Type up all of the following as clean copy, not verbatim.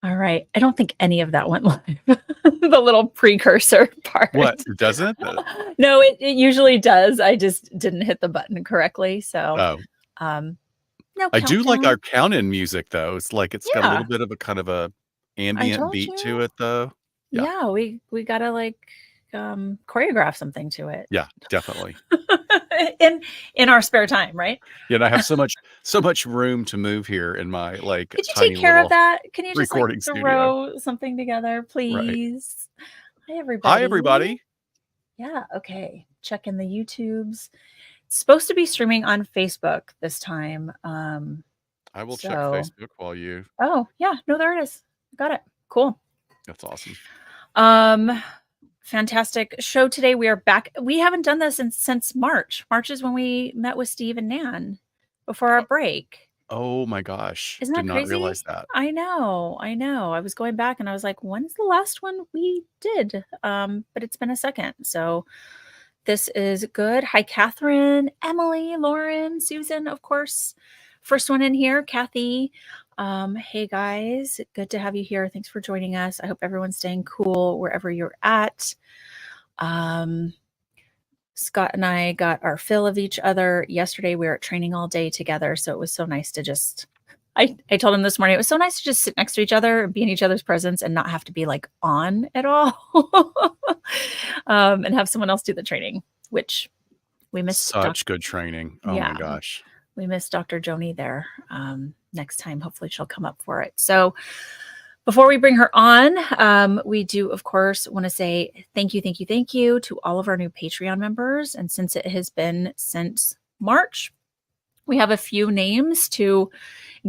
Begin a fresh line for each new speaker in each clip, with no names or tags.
All right. I don't think any of that went live. The little precursor
What,
part.
doesn't?
No, it usually does. I just didn't hit the button correctly. So,
Oh,
um, no
I do like our
countdown.
count-in music, though. It's like it's got a little
Yeah,
bit of a kind of a
I
ambient
told
beat to
you.
it, though. Yeah.
Yeah, we gotta like choreograph something to it.
Yeah, definitely.
in in our spare time, right?
Yeah, and I have so much room to move here in my, like,
Could you take
tiny
care of
little
that? Can you just like
recording studio.
throw something together,
Right.
please? Hi,
Hi,
everybody.
everybody.
Yeah, okay. Check in the YouTubes. It's supposed to be streaming on Facebook this time.
I will check
So,
Facebook while you
oh, yeah, no, there it is. Got it. Cool.
That's awesome.
Um, fantastic show today. We are back. We haven't done this since March. March is when we met with Steve and Nan before our break.
Oh my gosh,
Isn't
did
that
not
crazy?
realize that.
I know. I know. I was going back and I was like, when's the last one we did? But it's been a second. So this is good. Hi, Catherine, Emily, Lauren, Susan, of course. First one in here, Kathy. Hey guys, good to have you here. Thanks for joining us. I hope everyone's staying cool wherever you're at. Scott and I got our fill of each other. Yesterday we were at training all day together. So it was so nice to just I told him this morning, it was so nice to just sit next to each other, be in each other's presence and not have to be like on at all. And have someone else do the training, which we missed.
Such good training. Oh my
Yeah,
gosh.
we missed Dr. Joni there. Next time, hopefully she'll come up for it. So before we bring her on, we do, of course, want to say thank you to all of our new Patreon members. And since it has been since March, we have a few names to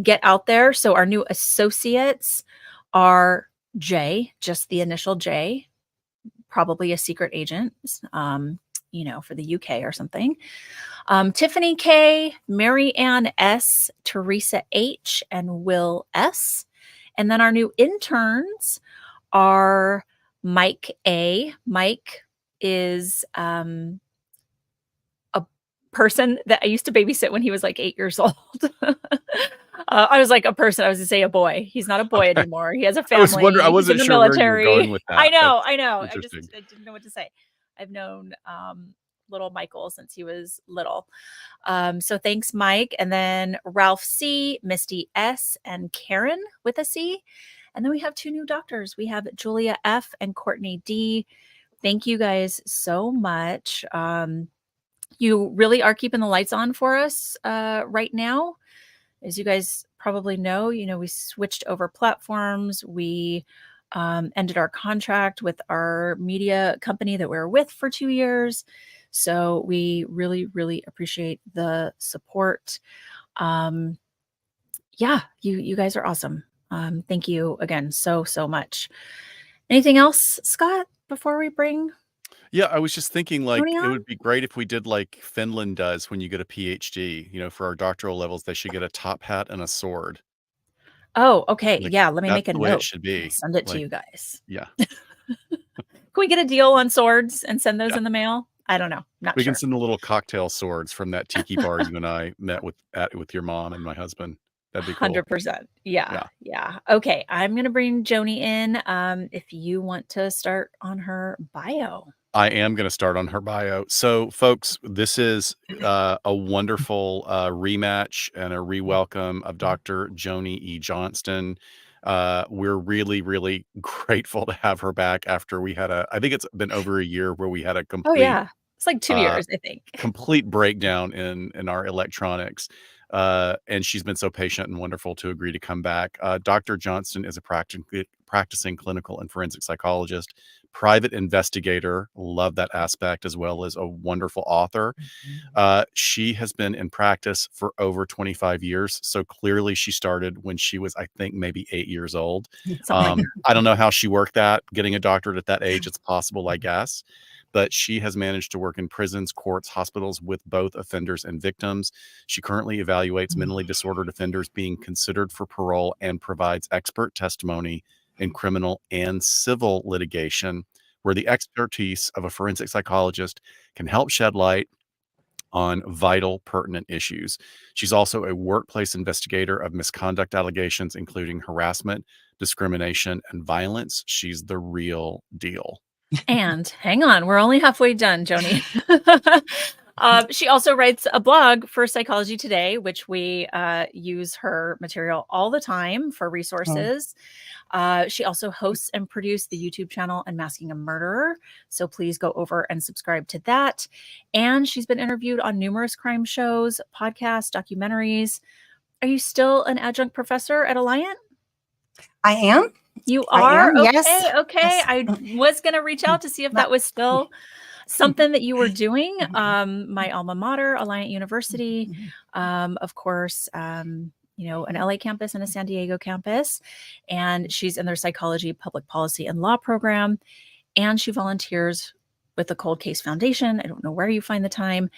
get out there. So our new associates are J, just the initial J, probably a secret agent, for the UK or something. Tiffany K, Mary Ann S, Teresa H, and Will S. And then our new interns are Mike A. Mike is a person that I used to babysit when he was like 8 years old. I was like a person. I was to say a boy. He's not a boy
Okay.
anymore. He has a
I was wondering, I
family. He's in
wasn't
the
sure where you were going
military.
with
I
that.
know.
That's
I know. I
interesting.
didn't know what to say. I've known little Michael since he was little. So thanks, Mike. And then Ralph C, Misty S, and Karen with a C. And then we have two new doctors. We have Julia F and Courtney D. Thank you guys so much. You really are keeping the lights on for us right now. As you guys probably know, we switched over platforms. We ended our contract with our media company that we were with for 2 years. So we really, really appreciate the support. Yeah, you guys are awesome. Thank you again so much. Anything else, Scott, before we bring
Yeah, I was just thinking, like,
Tony
it
on?
would be great if we did like Finland does when you get a PhD. For our doctoral levels, they should get a top hat and a sword.
Oh, okay.
Like,
Yeah, let me
that's
make a
the way it
note.
should
I'll
be.
send it to
Like,
you guys.
yeah,
Can we get a deal on swords and send those
yeah.
in the mail? I don't know. Not
We can
sure.
send the little cocktail swords from that tiki bar you and I met with your mom and my husband. That'd be cool.
100%. Yeah.
Yeah.
Yeah. Okay. I'm going to bring Joni in. If you want to start on her bio.
I am going to start on her bio. So, folks, this is a wonderful rematch and a re-welcome of Dr. Joni E. Johnston. We're really, really grateful to have her back after we had I think it's been over a year where we had a
Oh, yeah. It's like 2
uh,
years, I think.
complete breakdown in our electronics. And she's been so patient and wonderful to agree to come back. Dr. Johnston is a practicing clinical and forensic psychologist, private investigator, love that aspect, as well as a wonderful author. She has been in practice for over 25 years. So clearly she started when she was, I think, maybe 8 years old. I don't know how she worked that, getting a doctorate at that age. It's possible, I guess. But she has managed to work in prisons, courts, hospitals with both offenders and victims. She currently evaluates mentally disordered offenders being considered for parole and provides expert testimony in criminal and civil litigation, where the expertise of a forensic psychologist can help shed light on vital, pertinent issues. She's also a workplace investigator of misconduct allegations, including harassment, discrimination, and violence. She's the real deal.
And hang on, we're only halfway done, Joni. She also writes a blog for Psychology Today, which we use her material all the time for resources. She also hosts and produces the YouTube channel Unmasking a Murderer. So please go over and subscribe to that. And she's been interviewed on numerous crime shows, podcasts, documentaries. Are you still an adjunct professor at Alliant?
I am.
You are? Okay,
yes.
okay.
Yes.
I was going to reach out to see if that was still something that you were doing. My alma mater, Alliant University, of course, an LA campus and a San Diego campus. And she's in their psychology, public policy, and law program. And she volunteers with the Cold Case Foundation. I don't know where you find the time.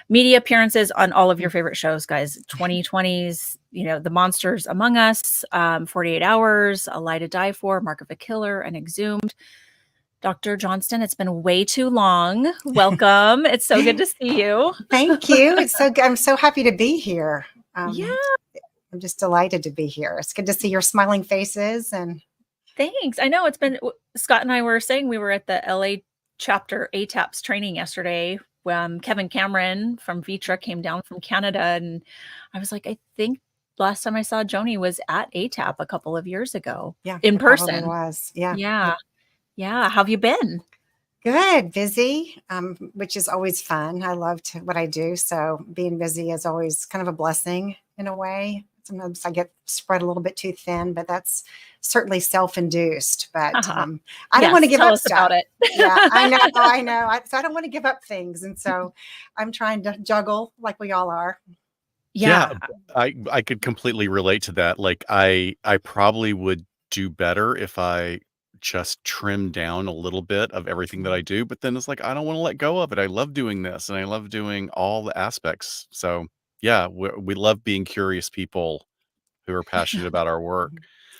Media appearances on all of your favorite shows, guys. 2020s, The Monsters Among Us, 48 Hours, A Lie to Die For, Mark of a Killer, and Exhumed. Dr. Johnston, it's been way too long. Welcome. It's so good to see you.
Thank you. It's so good. I'm so happy to be here.
Yeah.
I'm just delighted to be here. It's good to see your smiling faces. And
thanks. I know it's been, Scott and I were saying we were at the LA chapter ATAPS training yesterday when Kevin Cameron from Vitra came down from Canada. And I was like, I think last time I saw Joni was at ATAP a couple of years ago.
Yeah,
in person.
Was. Yeah.
How have you been?
Good. Busy, which is always fun. I love what I do. So being busy is always kind of a blessing in a way. Sometimes I get spread a little bit too thin, but that's certainly self-induced. But I don't want to give up stuff.
About it.
Yeah, I know. So I don't want to give up things. And so I'm trying to juggle like we all are.
Yeah, I could completely relate to that. Like I probably would do better if I just trim down a little bit of everything that I do, but then it's like I don't want to let go of it. I love doing this and I love doing all the aspects. So yeah, we love being curious people who are passionate about our work.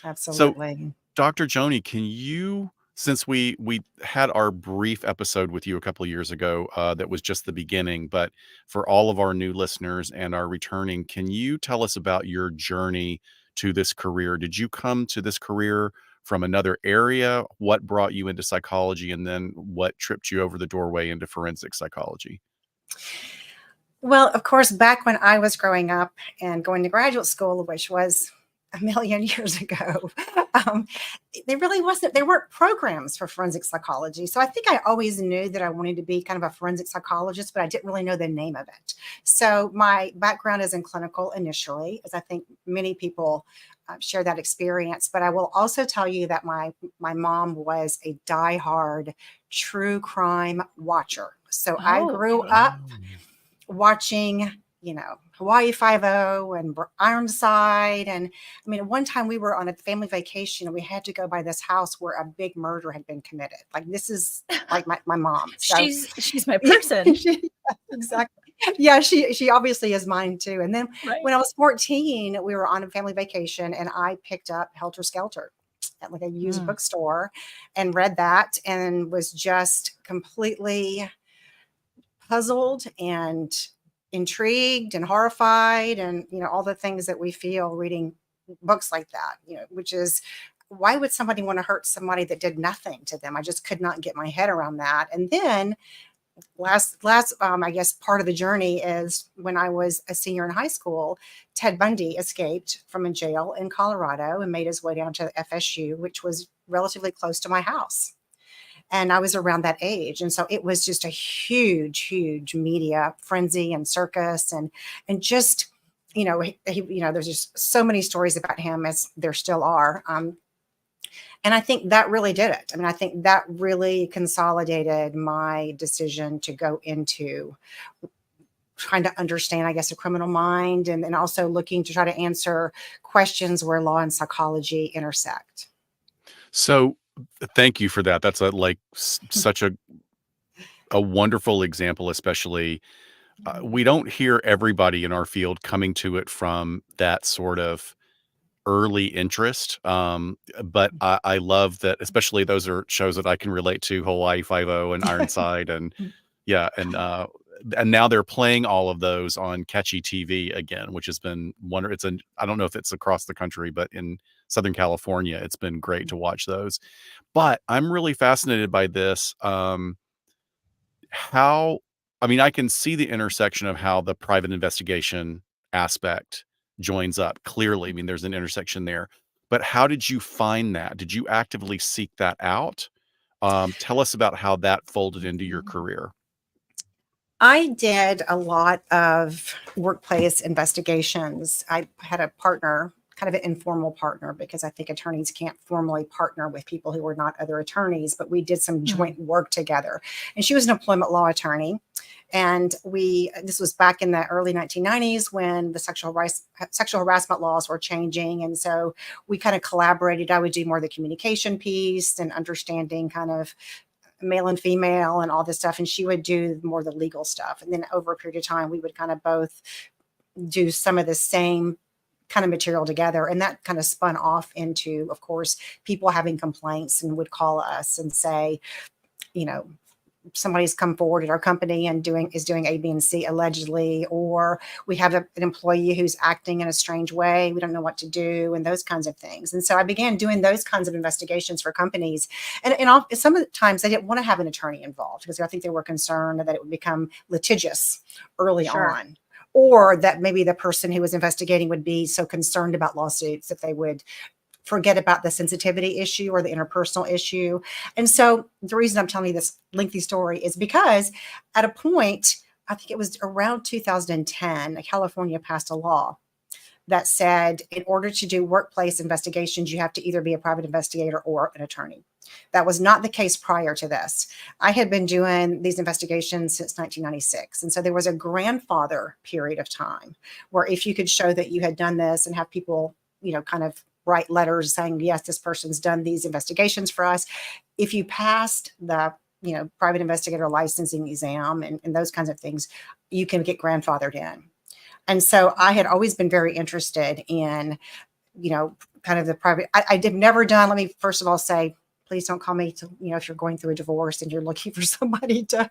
Absolutely.
So Dr. Joni, can you, since we had our brief episode with you a couple of years ago, that was just the beginning, but for all of our new listeners and our returning, can you tell us about your journey to this career? Did you come to this career from another area? What brought you into psychology? And then what tripped you over the doorway into forensic psychology?
Well, of course, back when I was growing up and going to graduate school, which was a million years ago, there weren't programs for forensic psychology. So I think I always knew that I wanted to be kind of a forensic psychologist, but I didn't really know the name of it. So my background is in clinical initially, as I think many people share that experience. But I will also tell you that my mom was a diehard true crime watcher. So I grew up watching, Hawaii Five-0 and Ironside. And I mean, one time we were on a family vacation and we had to go by this house where a big murder had been committed. Like, this is like my mom. So,
she's my person.
Exactly. Yeah, she obviously is mine too. And then when I was 14, we were on a family vacation and I picked up Helter Skelter at like a used bookstore and read that and was just completely puzzled and intrigued and horrified and all the things that we feel reading books like that, which is, why would somebody want to hurt somebody that did nothing to them? I just could not get my head around that. And then last I guess part of the journey is when I was a senior in high school, Ted Bundy escaped from a jail in Colorado and made his way down to FSU, which was relatively close to my house. And I was around that age. And so it was just a huge, huge media frenzy and circus and just, there's just so many stories about him, as there still are. And I think that really did it. I mean, I think that really consolidated my decision to go into trying to understand, I guess, a criminal mind and also looking to try to answer questions where law and psychology intersect.
So thank you for that. That's such a wonderful example, especially we don't hear everybody in our field coming to it from that sort of early interest. But I love that, especially those are shows that I can relate to, Hawaii Five-0 and Ironside and and now they're playing all of those on Catchy TV again, which has been wonderful. I don't know if it's across the country, but in Southern California, it's been great to watch those. But I'm really fascinated by this. How, I mean, I can see the intersection of how the private investigation aspect joins up clearly. I mean, there's an intersection there. But how did you find that? Did you actively seek that out? Tell us about how that folded into your career.
I did a lot of workplace investigations. I had a partner, kind of an informal partner, because I think attorneys can't formally partner with people who are not other attorneys, but we did some joint work together. And she was an employment law attorney. And this was back in the early 1990s when the sexual harassment laws were changing. And so we kind of collaborated. I would do more of the communication piece and understanding kind of male and female and all this stuff. And she would do more of the legal stuff. And then over a period of time, we would kind of both do some of the same kind of material together. And that kind of spun off into, of course, people having complaints and would call us and say, somebody's come forward at our company and is doing A, B, and C allegedly, or we have an employee who's acting in a strange way. We don't know what to do, and those kinds of things. And so I began doing those kinds of investigations for companies. And some of the times they didn't want to have an attorney involved because I think they were concerned that it would become litigious early on, or that maybe the person who was investigating would be so concerned about lawsuits that they would forget about the sensitivity issue or the interpersonal issue. And so the reason I'm telling you this lengthy story is because at a point, I think it was around 2010, California passed a law that said in order to do workplace investigations, you have to either be a private investigator or an attorney. That was not the case prior to this. I had been doing these investigations since 1996. And so there was a grandfather period of time where if you could show that you had done this and have people, kind of write letters saying, yes, this person's done these investigations for us. If you passed the, private investigator licensing exam and those kinds of things, you can get grandfathered in. And so I had always been very interested in, kind of the private, I did never done, let me first of all say, please don't call me to, if you're going through a divorce and you're looking for somebody to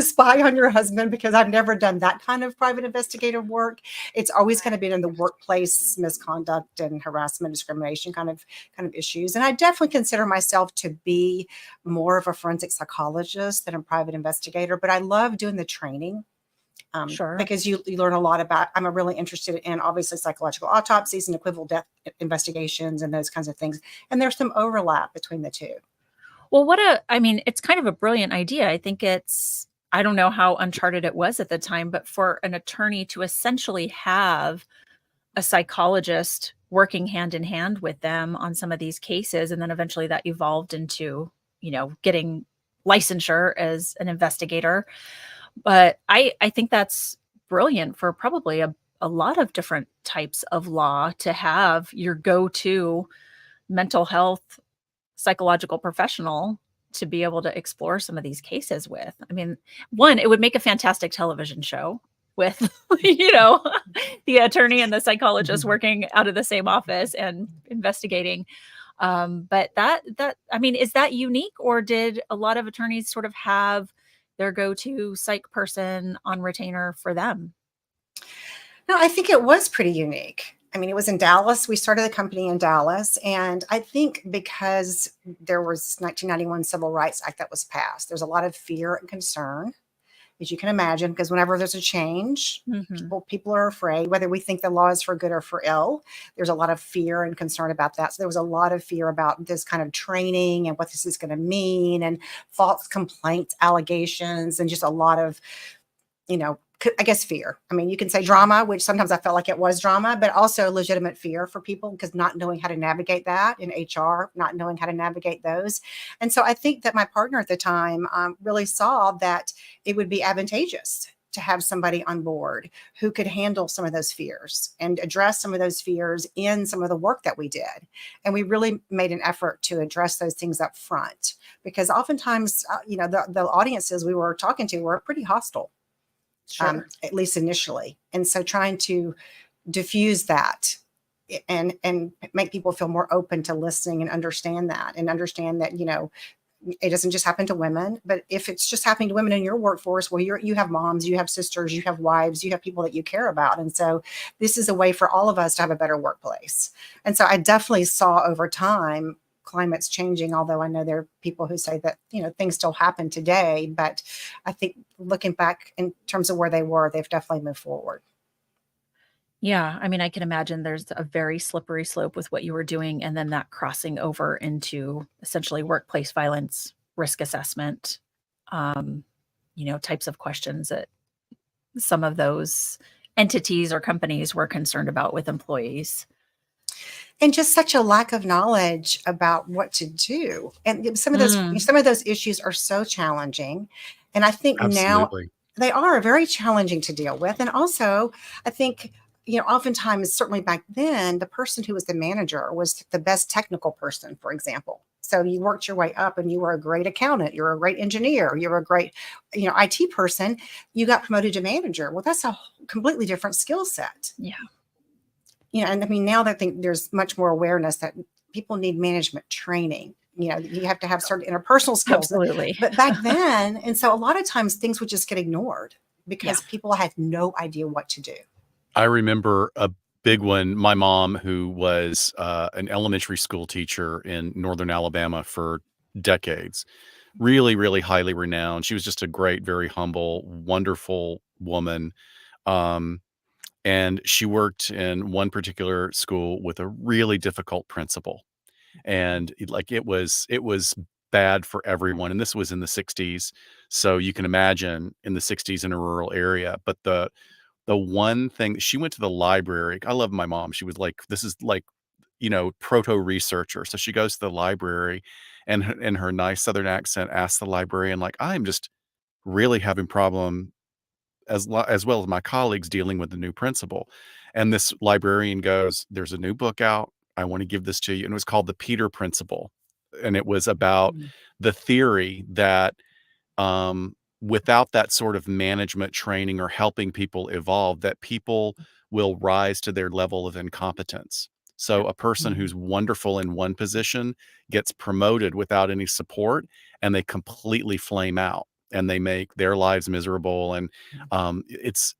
spy on your husband, because I've never done that kind of private investigative work. It's always kind of been in the workplace misconduct and harassment, discrimination kind of issues. And I definitely consider myself to be more of a forensic psychologist than a private investigator, but I love doing the training. Because you learn a lot about, I'm really interested in obviously psychological autopsies and equivocal death investigations and those kinds of things. And there's some overlap between the two.
Well, it's kind of a brilliant idea. I think I don't know how uncharted it was at the time, but for an attorney to essentially have a psychologist working hand in hand with them on some of these cases. And then eventually that evolved into, getting licensure as an investigator. But I think that's brilliant for probably a lot of different types of law to have your go-to mental health psychological professional to be able to explore some of these cases with. I mean, one, it would make a fantastic television show with, the attorney and the psychologist working out of the same office and investigating. But is that unique, or did a lot of attorneys sort of have their go-to psych person on retainer for them?
No, I think it was pretty unique. I mean, it was in Dallas. We started the company in Dallas. And I think because there was 1991 Civil Rights Act that was passed, there's a lot of fear and concern, as you can imagine, because whenever there's a change, people are afraid, whether we think the law is for good or for ill. There's a lot of fear and concern about that. So there was a lot of fear about this kind of training and what this is going to mean, and false complaints, allegations, and just a lot of, I guess fear. I mean, you can say drama, which sometimes I felt like it was drama, but also legitimate fear for people because not knowing how to navigate that in HR, not knowing how to navigate those. And so I think that my partner at the time really saw that it would be advantageous to have somebody on board who could handle some of those fears and address some of those fears in some of the work that we did. And we really made an effort to address those things up front, because oftentimes, the audiences we were talking to were pretty hostile. At least initially. And so trying to diffuse that and make people feel more open to listening and understand that, it doesn't just happen to women, but if it's just happening to women in your workforce, well, you have moms, you have sisters, you have wives, you have people that you care about. And so this is a way for all of us to have a better workplace. And so I definitely saw over time climate's changing, although I know there are people who say that, things still happen today. But I think looking back in terms of where they were, they've definitely moved forward.
Yeah. I mean, I can imagine there's a very slippery slope with what you were doing, and then that crossing over into essentially workplace violence, risk assessment, types of questions that some of those entities or companies were concerned about with employees.
And just such a lack of knowledge about what to do. And some of those issues are so challenging. And I think now
Absolutely.
they are very challenging to deal with. And also, I think, oftentimes, certainly back then, the person who was the manager was the best technical person, for example. So you worked your way up and you were a great accountant, you're a great engineer, you're a great, IT person, you got promoted to manager. Well, that's a completely different skill set.
Yeah.
And I mean, now that I think there's much more awareness that people need management training. You have to have certain interpersonal skills.
Absolutely.
But back then, and so a lot of times things would just get ignored because people had no idea what to do.
I remember a big one. My mom, who was an elementary school teacher in northern Alabama for decades, really, really highly renowned. She was just a great, very humble, wonderful woman. And she worked in one particular school with a really difficult principal. And it was bad for everyone. And this was in the 60s. So you can imagine in the 60s in a rural area. But the one thing, she went to the library. I love my mom. She was like, this is like, proto researcher. So she goes to the library and in her nice Southern accent asks the librarian, like, I'm just really having problem as well as my colleagues dealing with the new principal. And this librarian goes, there's a new book out. I want to give this to you. And it was called The Peter Principle. And it was about the theory that without that sort of management training or helping people evolve, that people will rise to their level of incompetence. So a person who's wonderful in one position gets promoted without any support, and they completely flame out and they make their lives miserable. And it's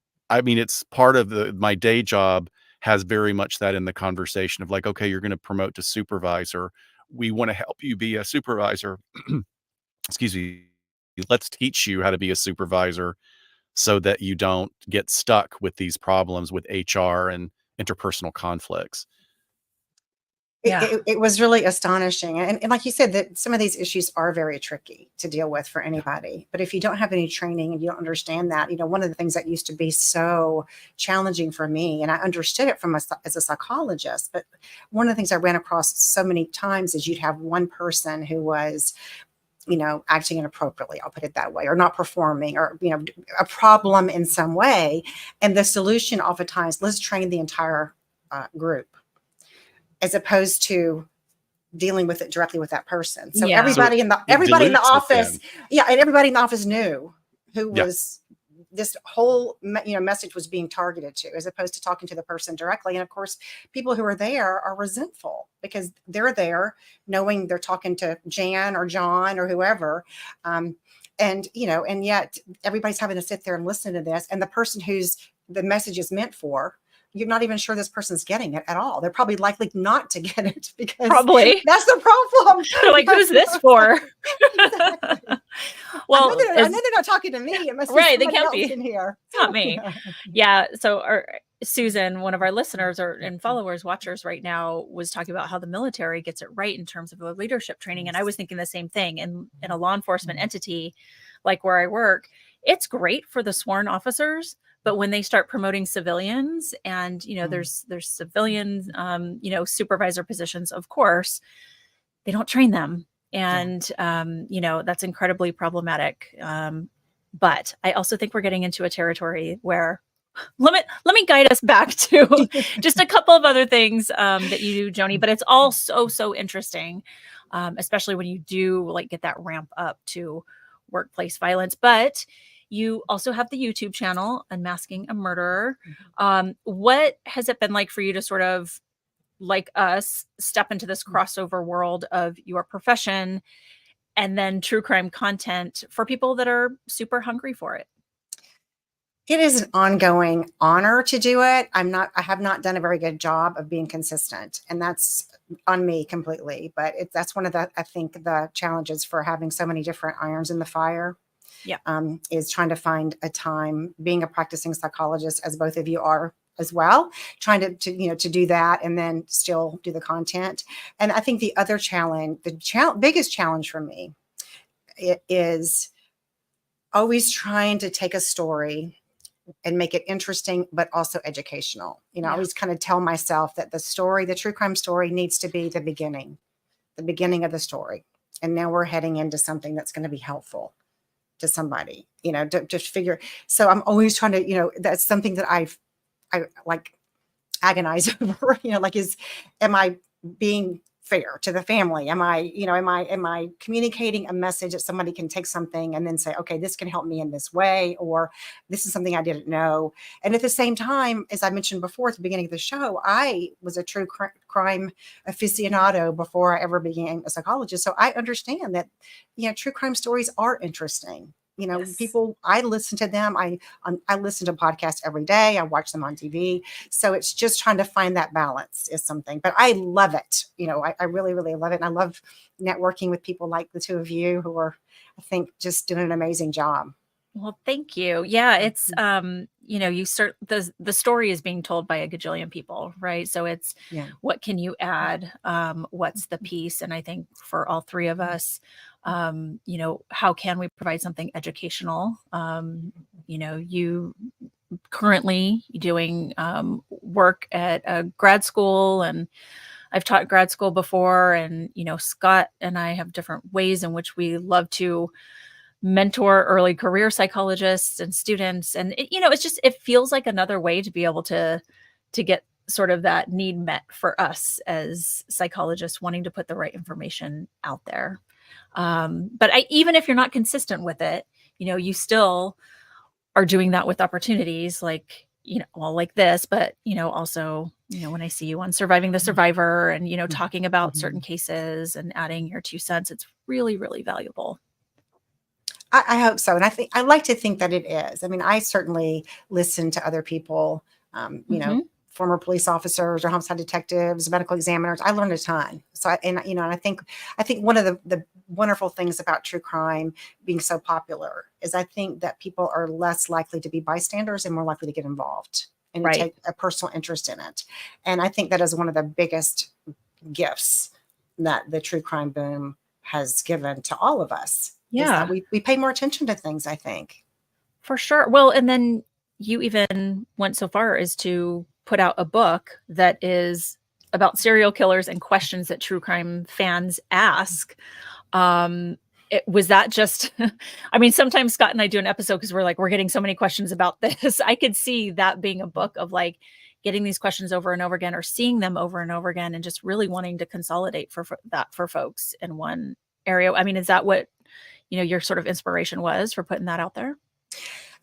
part of my day job has very much that in the conversation of like, okay, you're going to promote to supervisor. We want to help you be a supervisor. Excuse me. Let's teach you how to be a supervisor so that you don't get stuck with these problems with HR and interpersonal conflicts.
It was really astonishing. And like you said, that some of these issues are very tricky to deal with for anybody. But if you don't have any training and you don't understand that, one of the things that used to be so challenging for me, and I understood it as a psychologist, but one of the things I ran across so many times is you'd have one person who was acting inappropriately, I'll put it that way, or not performing, or, a problem in some way. And the solution oftentimes, let's train the entire group, as opposed to dealing with it directly with that person. So everybody in the office, and everybody in the office knew who was this whole message was being targeted to, as opposed to talking to the person directly. And of course, people who are there are resentful because they're there knowing they're talking to Jan or John or whoever. And yet everybody's having to sit there and listen to this. And the person who's the message is meant for, you're not even sure this person's getting it at all. They're probably likely not to get it because that's the problem.
They're like, who's this for?
Exactly. Well, I know they're not talking to me. It must be
they can't be
in here.
It's not me. Yeah. So Susan, one of our listeners and followers, watchers right now, was talking about how the military gets it right in terms of the leadership training. And I was thinking the same thing. In a law enforcement entity like where I work, it's great for the sworn officers. But when they start promoting civilians and, there's civilian, supervisor positions, of course, they don't train them. And, that's incredibly problematic. But I also think we're getting into a territory where let me guide us back to just a couple of other things that you do, Joni, but it's all so interesting, especially when you do get that ramp up to workplace violence. But you also have the YouTube channel, Unmasking a Murderer. What has it been like for you to sort of, like us, step into this crossover world of your profession and then true crime content for people that are super hungry for it?
It is an ongoing honor to do it. I have not done a very good job of being consistent, and that's on me completely. But that's one of I think the challenges for having so many different irons in the fire.
Yeah.
Is trying to find a time, being a practicing psychologist, as both of you are as well, trying to do that and then still do the content. And I think the other challenge, biggest challenge for me, it is always trying to take a story and make it interesting, but also educational. I always kind of tell myself that the true crime story needs to be the beginning of the story. And now we're heading into something that's going to be helpful to somebody, to figure. So I'm always trying to, that's something that I like agonize over, am I being fair to the family? Am I communicating a message that somebody can take something and then say, okay, this can help me in this way, or this is something I didn't know. And at the same time, as I mentioned before at the beginning of the show, I was a true crime aficionado before I ever became a psychologist. So I understand that, true crime stories are interesting.
Yes.
People, I listen to them. I listen to podcasts every day. I watch them on TV. So it's just trying to find that balance is something, but I love it. I really, really love it. And I love networking with people like the two of you who are, I think, just doing an amazing job.
Well, thank you. Yeah, it's you start the story is being told by a gajillion people, right? So it's what can you add? What's the piece? And I think for all three of us, how can we provide something educational? You currently doing work at a grad school, and I've taught grad school before, and Scott and I have different ways in which we love to mentor early career psychologists and students. And it feels like another way to be able to get sort of that need met for us as psychologists wanting to put the right information out there. But even if you're not consistent with it, you still are doing that with opportunities like, like this, but, also, when I see you on Surviving the Survivor and, talking about certain cases and adding your 2 cents, it's really, really valuable.
I hope so. And I like to think that it is. I mean, I certainly listen to other people, former police officers or homicide detectives, medical examiners. I learned a ton. So, I think one of the wonderful things about true crime being so popular is I think that people are less likely to be bystanders and more likely to get involved and to take a personal interest in it. And I think that is one of the biggest gifts that the true crime boom has given to all of us.
Yeah.
We pay more attention to things, I think.
For sure. Well, and then you even went so far as to put out a book that is about serial killers and questions that true crime fans ask. Was that just, I mean, sometimes Scott and I do an episode because we're getting so many questions about this. I could see that being a book of like getting these questions over and over again, or seeing them over and over again, and just really wanting to consolidate for folks in one area. I mean, is that what your sort of inspiration was for putting that out there?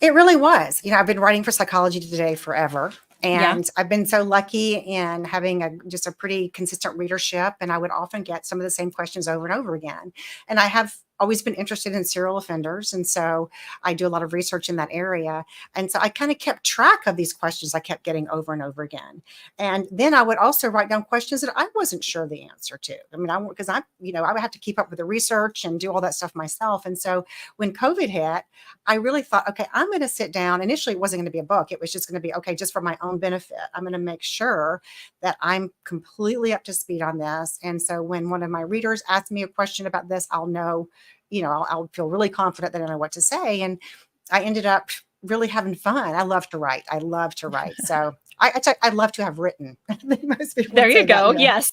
It really was. I've been writing for Psychology Today forever. And I've been so lucky in having just a pretty consistent readership. And I would often get some of the same questions over and over again. And I have always been interested in serial offenders. And so I do a lot of research in that area. And so I kind of kept track of these questions I kept getting over and over again. And then I would also write down questions that I wasn't sure the answer to. I mean, I would have to keep up with the research and do all that stuff myself. And so when COVID hit, I really thought, okay, I'm going to sit down. Initially, it wasn't going to be a book. It was just going to be, okay, just for my own benefit, I'm going to make sure that I'm completely up to speed on this. And so when one of my readers asks me a question about this, I'll know, I'll feel really confident that I know what to say. And I ended up really having fun. I love to write. So I love to have written. Most people
there you go.
That,
yes.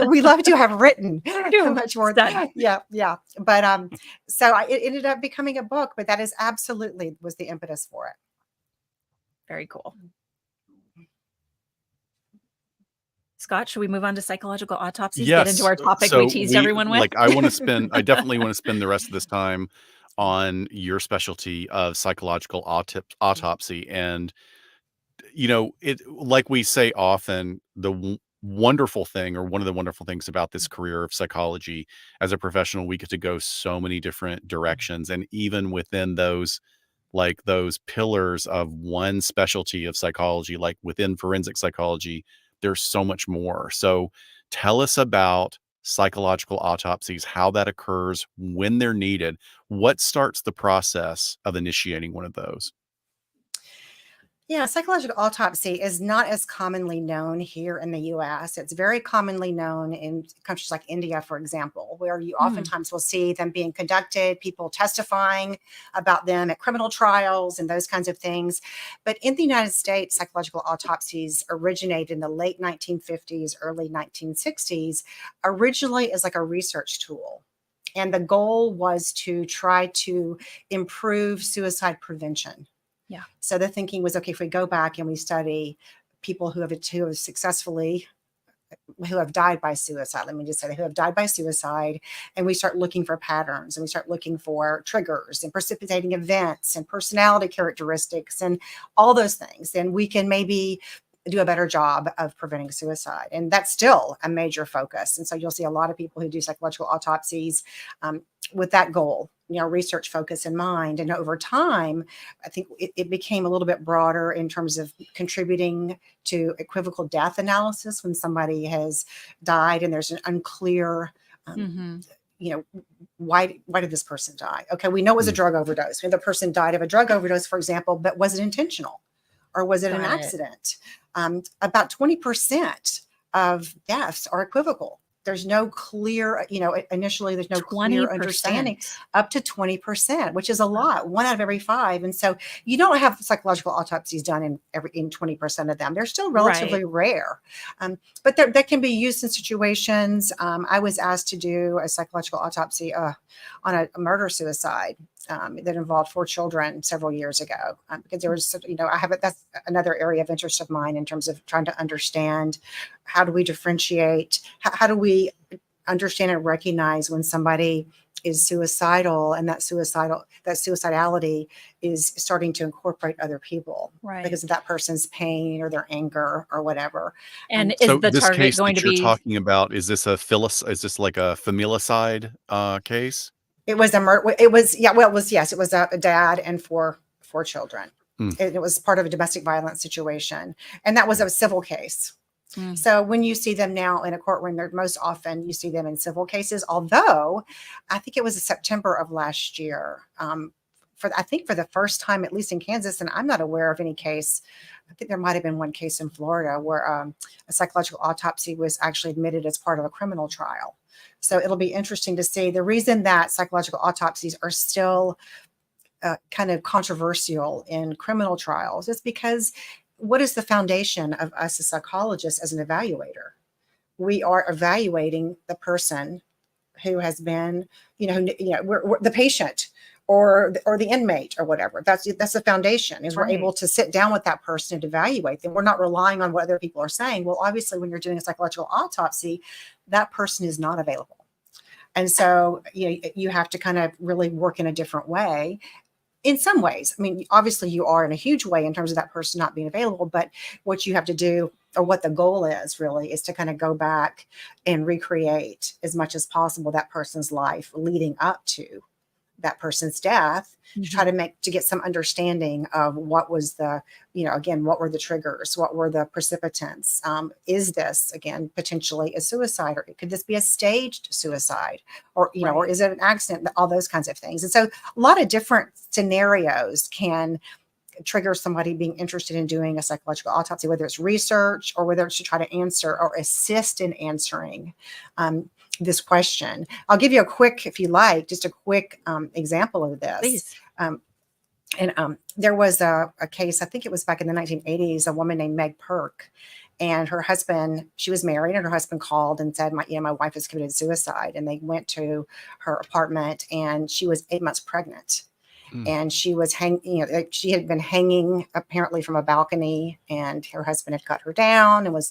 We love to have written much more than yeah. But so it ended up becoming a book, but that is absolutely was the impetus for it.
Very cool. Scott, should we move on to psychological autopsies?
Yes.
Get into our topic we teased everyone with?
I definitely want to spend the rest of this time on your specialty of psychological autopsy. And, like we say often, wonderful thing, or one of the wonderful things about this career of psychology as a professional, we get to go so many different directions. And even within those, like those pillars of one specialty of psychology, like within forensic psychology, there's so much more. So tell us about psychological autopsies, how that occurs, when they're needed, what starts the process of initiating one of those.
Yeah, psychological autopsy is not as commonly known here in the US. It's very commonly known in countries like India, for example, where you
Mm.
oftentimes will see them being conducted, people testifying about them at criminal trials and those kinds of things. But in the United States, psychological autopsies originated in the late 1950s, early 1960s, originally as like a research tool. And the goal was to try to improve suicide prevention.
Yeah.
So the thinking was, okay, if we go back and we study people who have successfully who have died by suicide, let me just say who have died by suicide, and we start looking for patterns and we start looking for triggers and precipitating events and personality characteristics and all those things, then we can maybe do a better job of preventing suicide. And that's still a major focus. And so you'll see a lot of people who do psychological autopsies with that goal, research focus in mind. And over time, I think it became a little bit broader in terms of contributing to equivocal death analysis when somebody has died and there's an unclear,
Mhm.
you know, why did this person die? Okay, we know it was a
Mm.
drug overdose. The person died of a drug overdose, for example, but was it intentional or was it an
Got it.
accident? About 20% of deaths are equivocal. There's no clear, initially there's no clear understanding
20%.
up to 20%, which is a lot, one out of every five. And so you don't have psychological autopsies done in 20% of them. They're still
Right.
relatively rare. But that can be used in situations. I was asked to do a psychological autopsy on a murder suicide that involved 4 children several years ago, because there was, that's another area of interest of mine in terms of trying to understand how do we differentiate, how do we understand and recognize when somebody is suicidal and that suicidality is starting to incorporate other people
Right.
because of that person's pain or their anger or whatever.
And is
So
the
this
target
case
going to
that you're
be
talking about, is this like a familicide case?
It was a murder. It was, yeah, well, it was, yes, it was a dad and four children.
Mm,
It was part of a domestic violence situation. And that was
yeah.
a civil case.
Mm.
So when you see them now in a courtroom, they're most often you see them in civil cases. Although I think it was September of last year, I think for the first time, at least in Kansas, and I'm not aware of any case. I think there might have been one case in Florida where a psychological autopsy was actually admitted as part of a criminal trial. So it'll be interesting to see. The reason that psychological autopsies are still kind of controversial in criminal trials is because what is the foundation of us as psychologists as an evaluator? We are evaluating the person who has been, we're the patient or the inmate or whatever. That's the foundation. Is we're
Right.
able to sit down with that person and evaluate them. We're not relying on what other people are saying. Well, obviously, when you're doing a psychological autopsy, that person is not available. And so you have to kind of really work in a different way in some ways. I mean, obviously you are in a huge way in terms of that person not being available, but what you have to do or what the goal is really is to kind of go back and recreate as much as possible that person's life leading up to that person's death to try
Mhm.
to get some understanding of what was the, again, what were the triggers, what were the precipitants, is this again potentially a suicide, or could this be a staged suicide, or or
Right.
is it an accident, all those kinds of things. And so a lot of different scenarios can trigger somebody being interested in doing a psychological autopsy, whether it's research or whether it's to try to answer or assist in answering this question. I'll give you a quick, if you like, just a quick example of this.
Please.
Um, and there was a case, I think it was back in the 1980s, a woman named Meg Perk. And her husband, she was married, and her husband called and said, my wife has committed suicide. And they went to her apartment, and she was 8 months pregnant.
Mm.
And she was she had been hanging apparently from a balcony, and her husband had cut her down and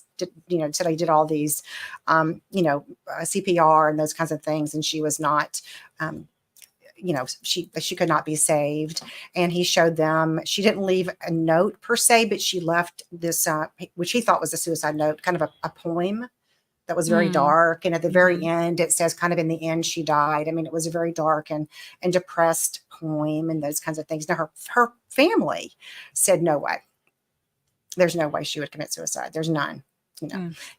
said I did all these, CPR and those kinds of things. And she was not, she could not be saved. And he showed them, she didn't leave a note per se, but she left this, which he thought was a suicide note, kind of a poem that was very dark. And at the very end, it says kind of in the end, she died. I mean, it was a very dark and depressed poem and those kinds of things. Now her family said, no way. There's no way she would commit suicide. There's none,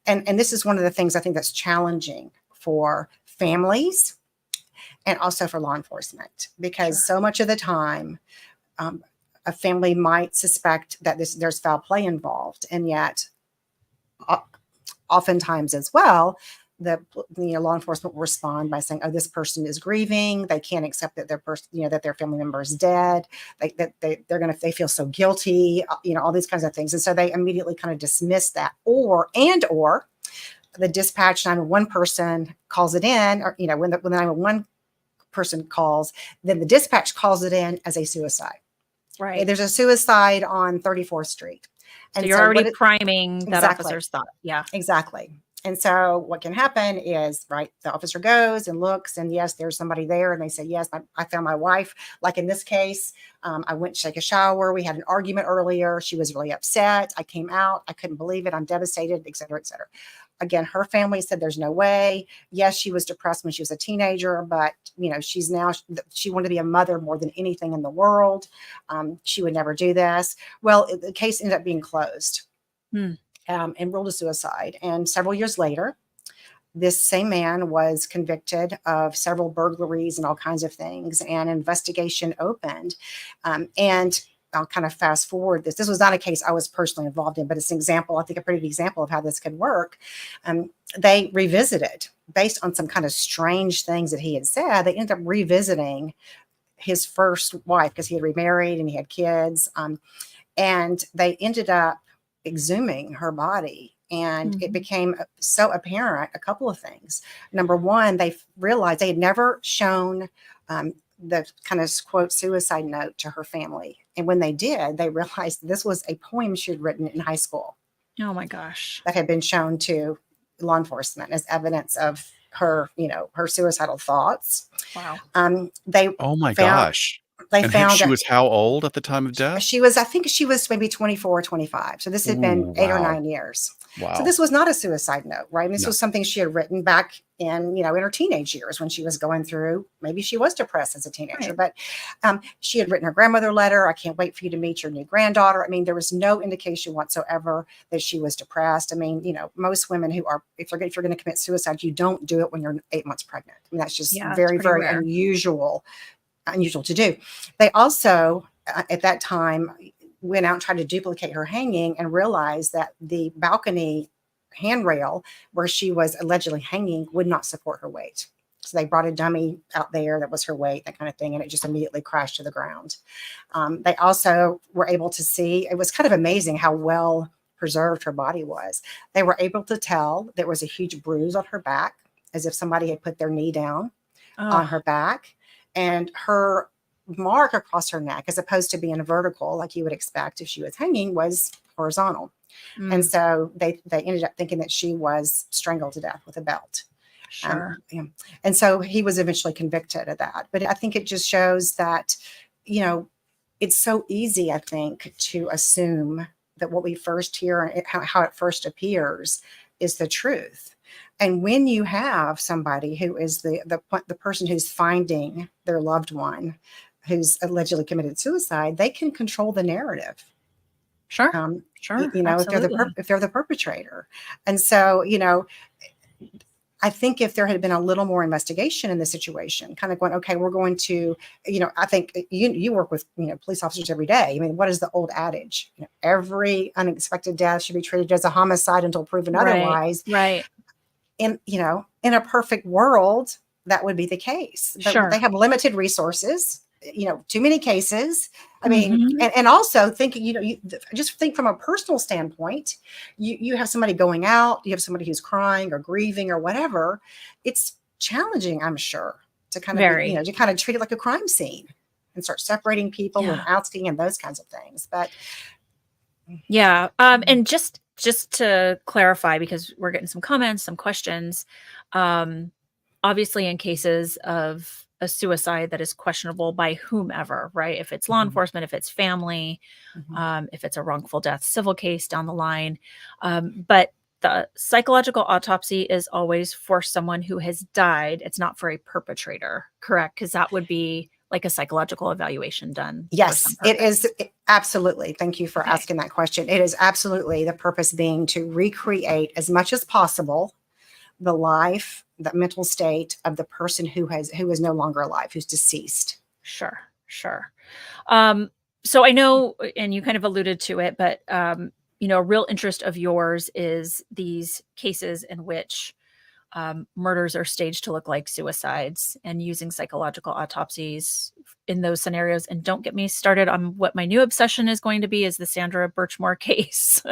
And this is one of the things I think that's challenging for families and also for law enforcement, because so much of the time, a family might suspect that there's foul play involved, and yet oftentimes as well, the law enforcement will respond by saying, "Oh, this person is grieving. They can't accept that that their family member is dead. They feel so guilty. All these kinds of things." And so they immediately kind of dismiss that, or the dispatch 911 person calls it in, or when the 911 person calls, then the dispatch calls it in as a suicide.
Right.
Okay, there's a suicide on 34th Street.
And so you're already priming that officer's thought. Yeah,
exactly. And so what can happen is, the officer goes and looks, and yes, there's somebody there. And they say, yes, I found my wife. Like in this case, I went to take a shower. We had an argument earlier. She was really upset. I came out. I couldn't believe it. I'm devastated, et cetera, et cetera. Again, her family said there's no way. Yes, she was depressed when she was a teenager, but she wanted to be a mother more than anything in the world. She would never do this. Well, the case ended up being closed. And ruled a suicide. And several years later, this same man was convicted of several burglaries and all kinds of things, and an investigation opened. And I'll kind of fast forward this. This was not a case I was personally involved in, but it's an example, I think a pretty good example of how this could work. They revisited, based on some kind of strange things that he had said, they ended up revisiting his first wife, because he had remarried and he had kids. And they ended up exhuming her body, and it became so apparent a couple of things. Number one, they realized they had never shown the kind of quote suicide note to her family, and when they did, they realized this was a poem she had written in high school.
Oh my gosh.
That had been shown to law enforcement as evidence of her her suicidal thoughts.
Wow.
Oh my gosh.
They found
she was how old at the time of death?
I think she was maybe 24 or 25. So this had been 8 or 9 years.
Wow.
So this was not a suicide note, right? And this was something she had written back in her teenage years, when she was going through, maybe she was depressed as a teenager, but she had written her grandmother a letter. I can't wait for you to meet your new granddaughter. I mean, there was no indication whatsoever that she was depressed. I mean, most women who are, if you're going to commit suicide, you don't do it when you're 8 months pregnant. I mean, that's just very, very rare. unusual to do. They also, at that time, went out and tried to duplicate her hanging, and realized that the balcony handrail where she was allegedly hanging would not support her weight. So they brought a dummy out there that was her weight, that kind of thing, and it just immediately crashed to the ground. They also were able to see, it was kind of amazing how well preserved her body was. They were able to tell there was a huge bruise on her back, as if somebody had put their knee down on her back. And her mark across her neck, as opposed to being vertical like you would expect if she was hanging, was horizontal. And so they ended up thinking that she was strangled to death with a belt.
Sure.
And so he was eventually convicted of that. But I think it just shows that, it's so easy, I think, to assume that what we first hear and how it first appears is the truth. And when you have somebody who is the person who's finding their loved one who's allegedly committed suicide, they can control the narrative.
Sure. Sure.
If they're the perpetrator. And so, I think if there had been a little more investigation in the situation, kind of going, okay, we're going to, I think you work with, police officers every day. I mean, what is the old adage? Every unexpected death should be treated as a homicide until proven otherwise.
Right.
In a perfect world, that would be the case. But they have limited resources, too many cases. I mean, and also thinking, you just think from a personal standpoint, you have somebody going out, you have somebody who's crying or grieving or whatever. It's challenging, I'm sure, to kind of, to kind of treat it like a crime scene and start separating people and ousting and those kinds of things. But
and just to clarify, because we're getting some comments, some questions, obviously in cases of a suicide that is questionable by whomever, right? If it's law enforcement, if it's family, if it's a wrongful death civil case down the line. But the psychological autopsy is always for someone who has died. It's not for a perpetrator, correct? Because that would be like a psychological evaluation done.
Yes, it is. Absolutely. Thank you for asking that question. It is absolutely the purpose being to recreate as much as possible the life, the mental state of the person who is no longer alive, who's deceased.
Sure. So I know, and you kind of alluded to it, but a real interest of yours is these cases in which murders are staged to look like suicides, and using psychological autopsies in those scenarios. And don't get me started on what my new obsession is going to be, is the Sandra Birchmore case.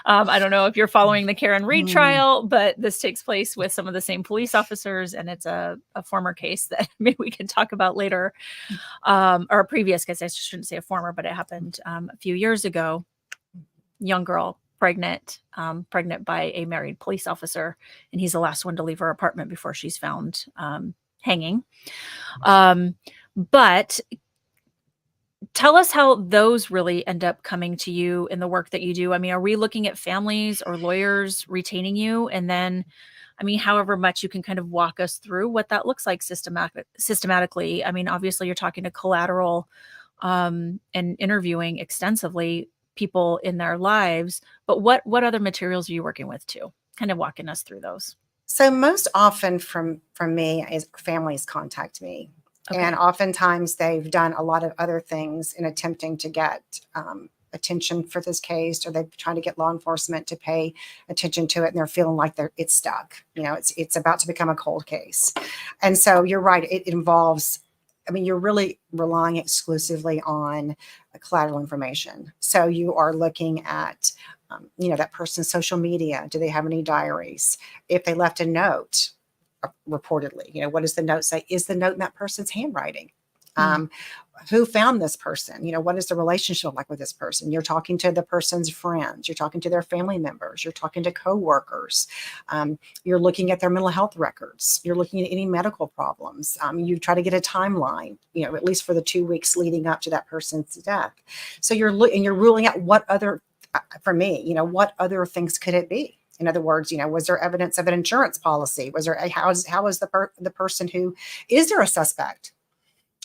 I don't know if you're following the Karen Reed trial, but this takes place with some of the same police officers, and it's a former case that maybe we can talk about later, or a previous case. I shouldn't say a former, but it happened a few years ago. Young girl, pregnant by a married police officer, and he's the last one to leave her apartment before she's found hanging. But tell us how those really end up coming to you in the work that you do. I mean, are we looking at families or lawyers retaining you? And then, I mean, however much you can kind of walk us through what that looks like systematically. I mean, obviously you're talking to collateral and interviewing extensively people in their lives, but what other materials are you working with too? Kind of walking us through those.
So most often from me is families contact me. Okay. And oftentimes they've done a lot of other things in attempting to get attention for this case, or they're trying to get law enforcement to pay attention to it, and they're feeling like it's stuck. It's about to become a cold case. And so you're right, it involves, I mean, you're really relying exclusively on collateral information. So you are looking at, that person's social media. Do they have any diaries? If they left a note, reportedly, what does the note say? Is the note in that person's handwriting? Who found this person? What is the relationship like with this person? You're talking to the person's friends. You're talking to their family members. You're talking to coworkers. You're looking at their mental health records. You're looking at any medical problems. You try to get a timeline, at least for the 2 weeks leading up to that person's death. So you're ruling out what other, for me, what other things could it be? In other words, was there evidence of an insurance policy? Was there how is the person who, is there a suspect?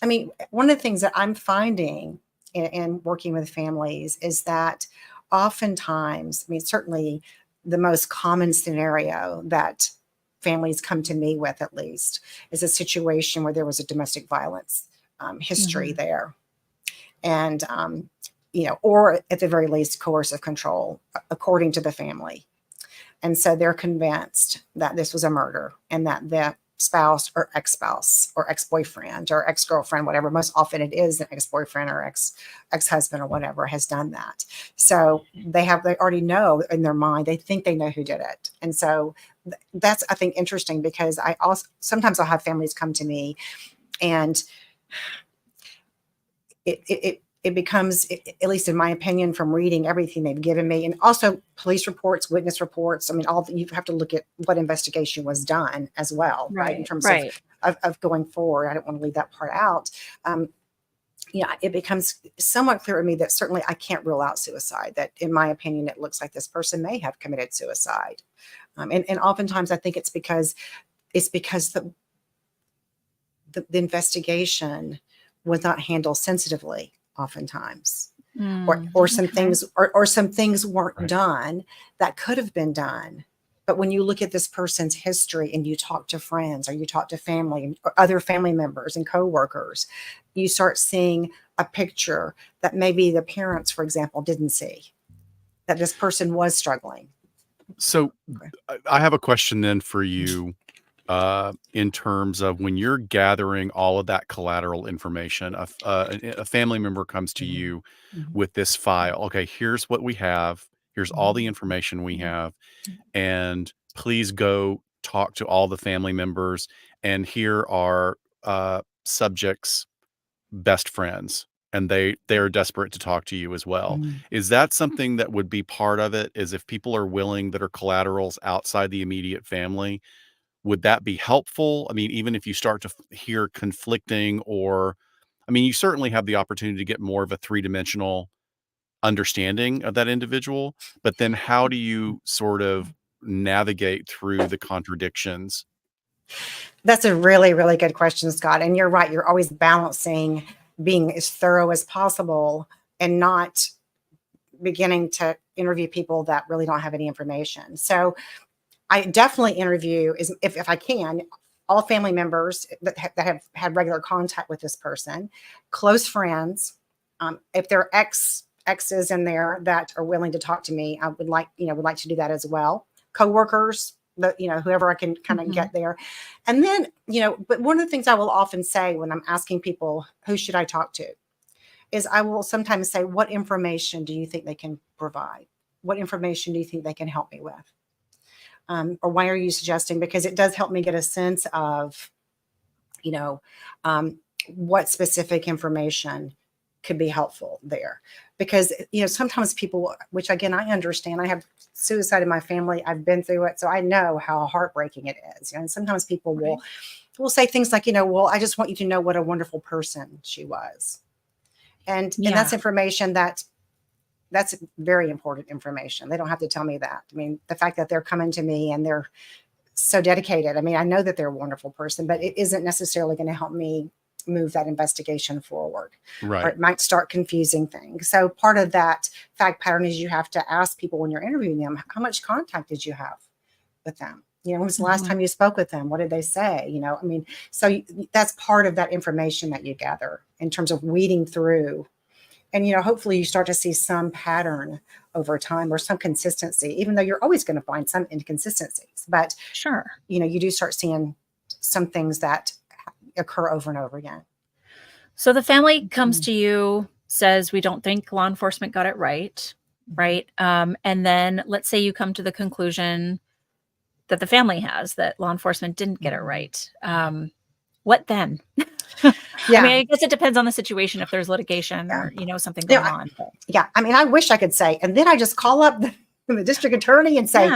I mean, one of the things that I'm finding in working with families is that oftentimes, I mean, certainly the most common scenario that families come to me with, at least, is a situation where there was a domestic violence history there. And, or at the very least, coercive control, according to the family. And so they're convinced that this was a murder, and that the spouse or ex-boyfriend or ex-girlfriend, whatever, most often it is an ex-boyfriend or ex-husband or whatever has done that. So they already know in their mind, they think they know who did it. And so that's, I think, interesting, because sometimes I'll have families come to me, and it becomes, at least in my opinion, from reading everything they've given me, and also police reports, witness reports. I mean, you have to look at what investigation was done as well, right? In terms of going forward. I don't want to leave that part out. It becomes somewhat clear to me that certainly I can't rule out suicide, that in my opinion, it looks like this person may have committed suicide. And oftentimes I think it's because the investigation was not handled sensitively. Oftentimes, or some things, or some things weren't done that could have been done. But when you look at this person's history, and you talk to friends, or you talk to family or other family members and coworkers, you start seeing a picture that maybe the parents, for example, didn't see, that this person was struggling.
So I have a question then for you. In terms of when you're gathering all of that collateral information, a family member comes to you with this file. Okay, here's what we have. Here's all the information we have. And please go talk to all the family members. And here are subjects' best friends. And they are desperate to talk to you as well. Is that something that would be part of it? Is if people are willing, that are collaterals outside the immediate family, would that be helpful? I mean, even if you start to hear conflicting, or, I mean, you certainly have the opportunity to get more of a three-dimensional understanding of that individual, but then how do you sort of navigate through the contradictions?
That's a really, really good question, Scott. And you're right. You're always balancing being as thorough as possible and not beginning to interview people that really don't have any information. So I definitely interview, if I can, all family members that have had regular contact with this person, close friends. If there are exes in there that are willing to talk to me, I would like to do that as well. Coworkers, whoever I can kind of get there. And then, but one of the things I will often say when I'm asking people, who should I talk to, is I will sometimes say, what information do you think they can provide? What information do you think they can help me with? Or why are you suggesting? Because it does help me get a sense of, what specific information could be helpful there. Because, sometimes people, which again, I understand, I have suicide in my family. I've been through it. So I know how heartbreaking it is. And sometimes people will say things like, well, I just want you to know what a wonderful person she was. And that's information that's very important information. They don't have to tell me that. I mean, the fact that they're coming to me and they're so dedicated. I mean, I know that they're a wonderful person, but it isn't necessarily going to help me move that investigation forward.
Right.
Or it might start confusing things. So part of that fact pattern is you have to ask people when you're interviewing them, how much contact did you have with them? When was the last time you spoke with them? What did they say? So that's part of that information that you gather in terms of weeding through. And, hopefully you start to see some pattern over time or some consistency, even though you're always going to find some inconsistencies. But,
sure,
you do start seeing some things that occur over and over again.
So the family comes to you, says, we don't think law enforcement got it right. Right. And then let's say you come to the conclusion that the family has, that law enforcement didn't get it right. What then?
Yeah.
I mean, I guess it depends on the situation, if there's litigation or, something going on.
Yeah. I mean, I wish I could say, and then I just call up the district attorney and say,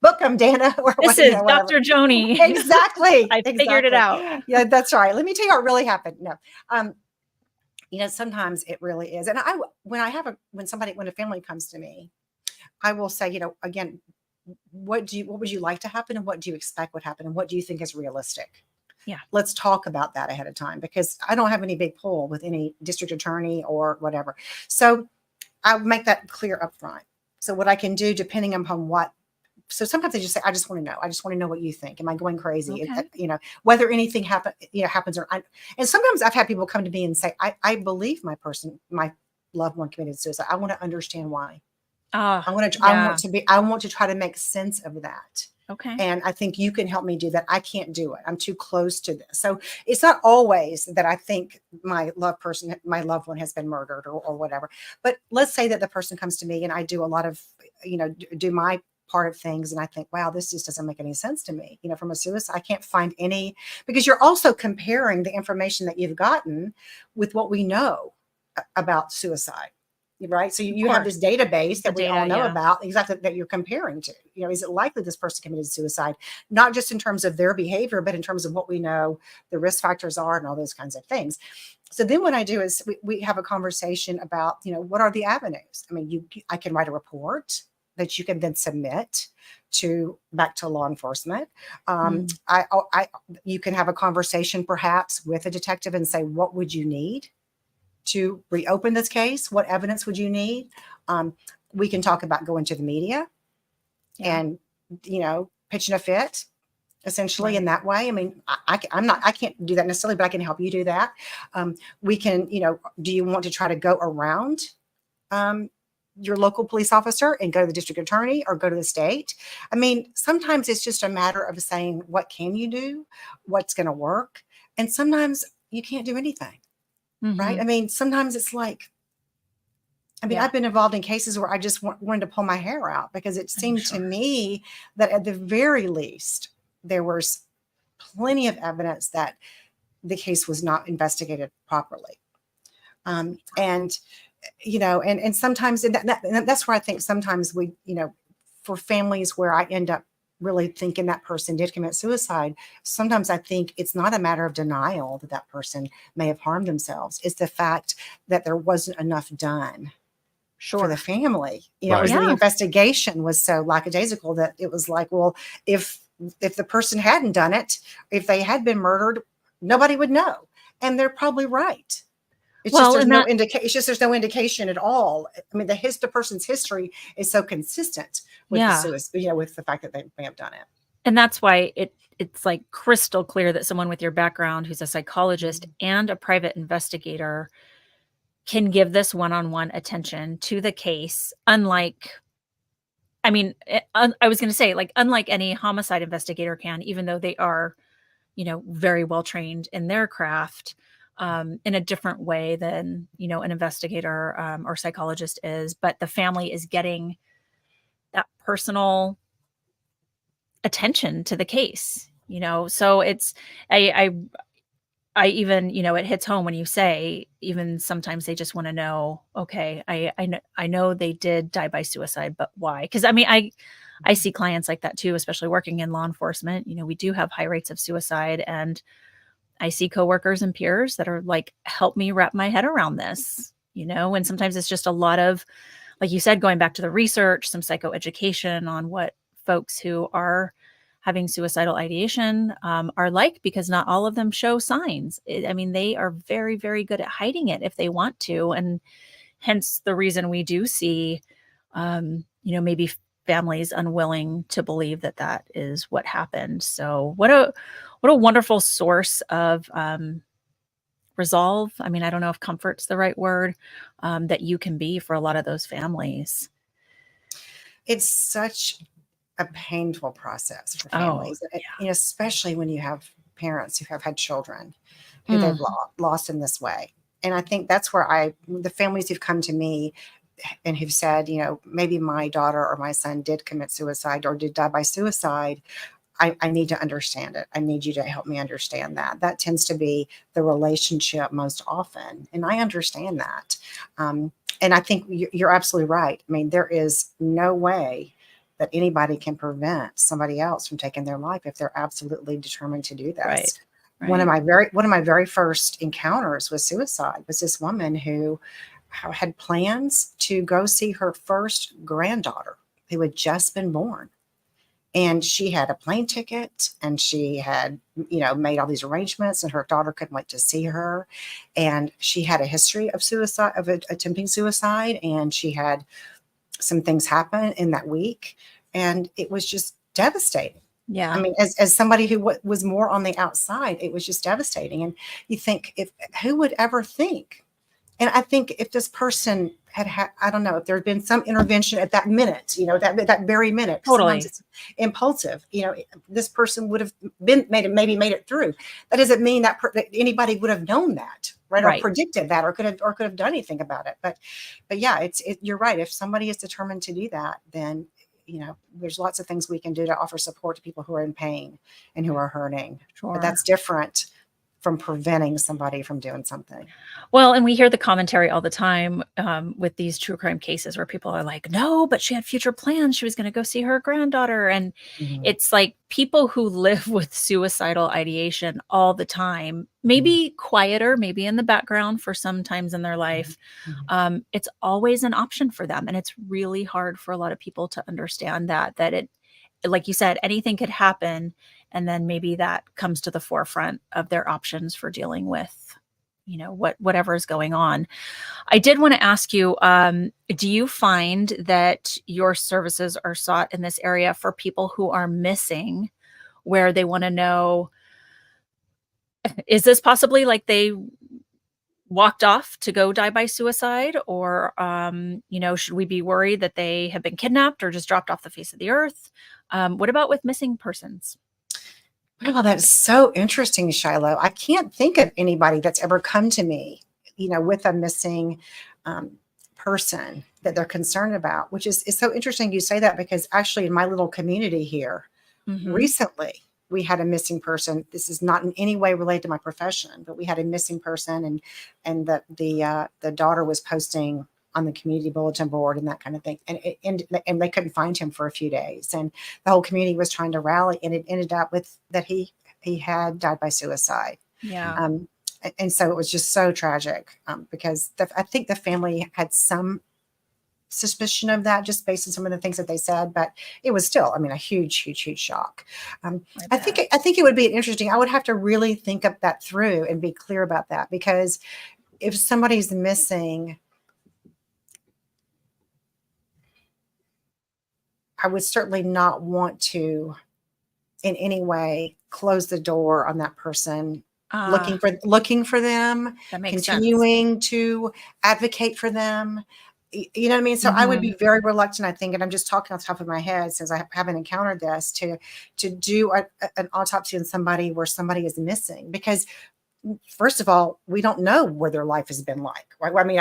book them, Dana. Or
this is Dr. Joni.
Exactly.
I figured it out.
Yeah, that's right. Let me tell you what really happened. No. Sometimes it really is. And when a family comes to me, I will say, again, what would you like to happen, and what do you expect would happen, and what do you think is realistic?
Yeah.
Let's talk about that ahead of time, because I don't have any big pull with any district attorney or whatever. So I'll make that clear up front. So what I can do, depending upon so sometimes I just say, I just want to know. I just want to know what you think. Am I going crazy?
Okay.
Whether anything happens or and sometimes I've had people come to me and say, I believe my loved one committed suicide. I want to understand why. I want to try to make sense of that.
Okay.
And I think you can help me do that. I can't do it. I'm too close to this. So it's not always that I think my loved one has been murdered or whatever. But let's say that the person comes to me and I do a lot of, do my part of things. And I think, wow, this just doesn't make any sense to me. From a suicide, I can't find any, because you're also comparing the information that you've gotten with what we know about suicide. Right. So you have this database that we all know about, exactly, that you're comparing to. Is it likely this person committed suicide? Not just in terms of their behavior, but in terms of what we know the risk factors are and all those kinds of things. So then what I do is we have a conversation about, what are the avenues? I mean, I can write a report that you can then submit back to law enforcement. You can have a conversation perhaps with a detective and say, what would you need to reopen this case? What evidence would you need? We can talk about going to the media and, pitching a fit, essentially, in that way. I mean, I can't do that necessarily, but I can help you do that. We can, do you want to try to go around your local police officer and go to the district attorney or go to the state? I mean, sometimes it's just a matter of saying, what can you do? What's going to work? And sometimes you can't do anything. Right. I mean, sometimes it's like, I've been involved in cases where I just wanted to pull my hair out, because it seemed to me that at the very least, there was plenty of evidence that the case was not investigated properly. And sometimes, and that's where I think sometimes we, for families where I end up really thinking that person did commit suicide, sometimes I think it's not a matter of denial that that person may have harmed themselves. It's the fact that there wasn't enough done for the family. You know, it
Right.
was
Yeah.
the investigation was so lackadaisical that it was like, well, if the person hadn't done it, if they had been murdered, nobody would know. And they're probably right. It's
Well,
just there's
and
no
that
indication. It's just there's no indication at all. I mean, the person's history is so consistent with the
yeah.
suicide, you know, with the fact that they may have done it.
And that's why it's like crystal clear that someone with your background who's a psychologist and a private investigator can give this one-on-one attention to the case, unlike, I mean, I was going to say, like, unlike any homicide investigator can, even though they are, you know, very well trained in their craft, in a different way than, you know, an investigator or psychologist is. But the family is getting that personal attention to the case, you know. So it's, I even, you know, it hits home when you say, even sometimes they just want to know, okay, I know they did die by suicide, but why? Because I mean, I see clients like that too, especially working in law enforcement. You know, we do have high rates of suicide, and I see coworkers and peers that are like, help me wrap my head around this, you know. And sometimes it's just a lot of, like you said, going back to the research, some psychoeducation on what folks who are having suicidal ideation are like, because not all of them show signs. I mean, they are very, very good at hiding it if they want to. And hence the reason we do see, you know, maybe families unwilling to believe that that is what happened. So what a wonderful source of resolve. I mean, I don't know if comfort's the right word, that you can be for a lot of those families.
It's such a painful process for
Oh,
families,
yeah.
you know, especially when you have parents who have had children who they've lost in this way. And I think that's where the families who've come to me and who've said, you know, maybe my daughter or my son did commit suicide or did die by suicide, I need to understand it. I need you to help me understand that. That tends to be the relationship most often. And I understand that. And I think you're absolutely right. I mean, there is no way that anybody can prevent somebody else from taking their life if they're absolutely determined to do this.
Right.
One of my very first encounters with suicide was this woman who had plans to go see her first granddaughter who had just been born. And she had a plane ticket, and she had, you know, made all these arrangements, and her daughter couldn't wait to see her. And she had a history of suicide, of attempting suicide. And she had some things happen in that week, and it was just devastating.
Yeah.
I mean, as somebody who was more on the outside, it was just devastating. And you think, who would ever think? And I think if this person had, I don't know, if there had been some intervention at that minute, you know, that very minute,
Totally.
sometimes it's impulsive, you know, this person would have maybe made it through. That doesn't mean that anybody would have known that, right? Or predicted that, or could have done anything about it. But yeah, you're right. If somebody is determined to do that, then, you know, there's lots of things we can do to offer support to people who are in pain and who are hurting.
Sure.
But that's different from preventing somebody from doing something.
Well, and we hear the commentary all the time with these true crime cases where people are like, no, but she had future plans. She was going to go see her granddaughter. And it's like people who live with suicidal ideation all the time, maybe quieter, maybe in the background for some times in their life. It's always an option for them. And it's really hard for a lot of people to understand that it, like you said, anything could happen. And then maybe that comes to the forefront of their options for dealing with, you know, whatever is going on. I did want to ask you, do you find that your services are sought in this area for people who are missing, where they want to know, is this possibly like they walked off to go die by suicide? Or, you know, should we be worried that they have been kidnapped or just dropped off the face of the earth? What about with missing persons?
Well, that's so interesting, Shiloh. I can't think of anybody that's ever come to me, you know, with a missing person that they're concerned about, which is so interesting you say that, because actually in my little community here, recently we had a missing person. This is not in any way related to my profession, but we had a missing person, and the daughter was posting on the community bulletin board and that kind of thing. And they couldn't find him for a few days. And the whole community was trying to rally, and it ended up with that he had died by suicide.
Yeah.
And so it was just so tragic, because I think the family had some suspicion of that just based on some of the things that they said, but it was still, I mean, a huge shock. I think it would be interesting. I would have to really think of that through and be clear about that, because if somebody's missing, I would certainly not want to in any way close the door on that person, looking for them,
that makes
continuing
sense.
to advocate for them. You know what I mean? So I would be very reluctant, I think, and I'm just talking off the top of my head since I haven't encountered this, to do an autopsy on somebody where somebody is missing, because first of all, we don't know where their life has been like. Right? I mean,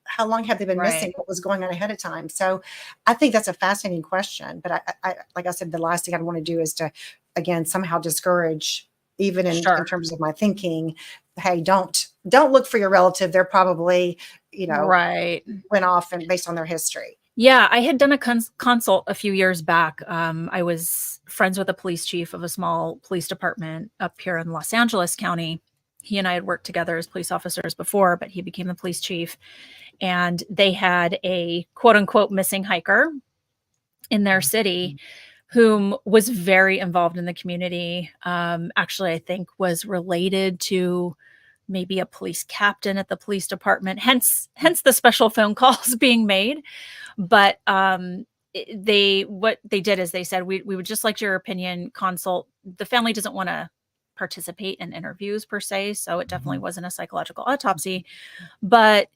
how long have they been missing? What was going on ahead of time? So I think that's a fascinating question. But I like I said, the last thing I'd want to do is to, again, somehow discourage, even in terms of my thinking, hey, don't look for your relative. They're probably, went off and based on their history.
Yeah, I had done a consult a few years back. I was friends with a police chief of a small police department up here in Los Angeles County. He and I had worked together as police officers before, but he became the police chief. And they had a quote unquote missing hiker in their city whom was very involved in the community. Actually, I think was related to maybe a police captain at the police department, hence the special phone calls being made. But what they did is they said, we would just like your opinion, consult. The family doesn't want to participate in interviews per se, so it definitely wasn't a psychological autopsy, but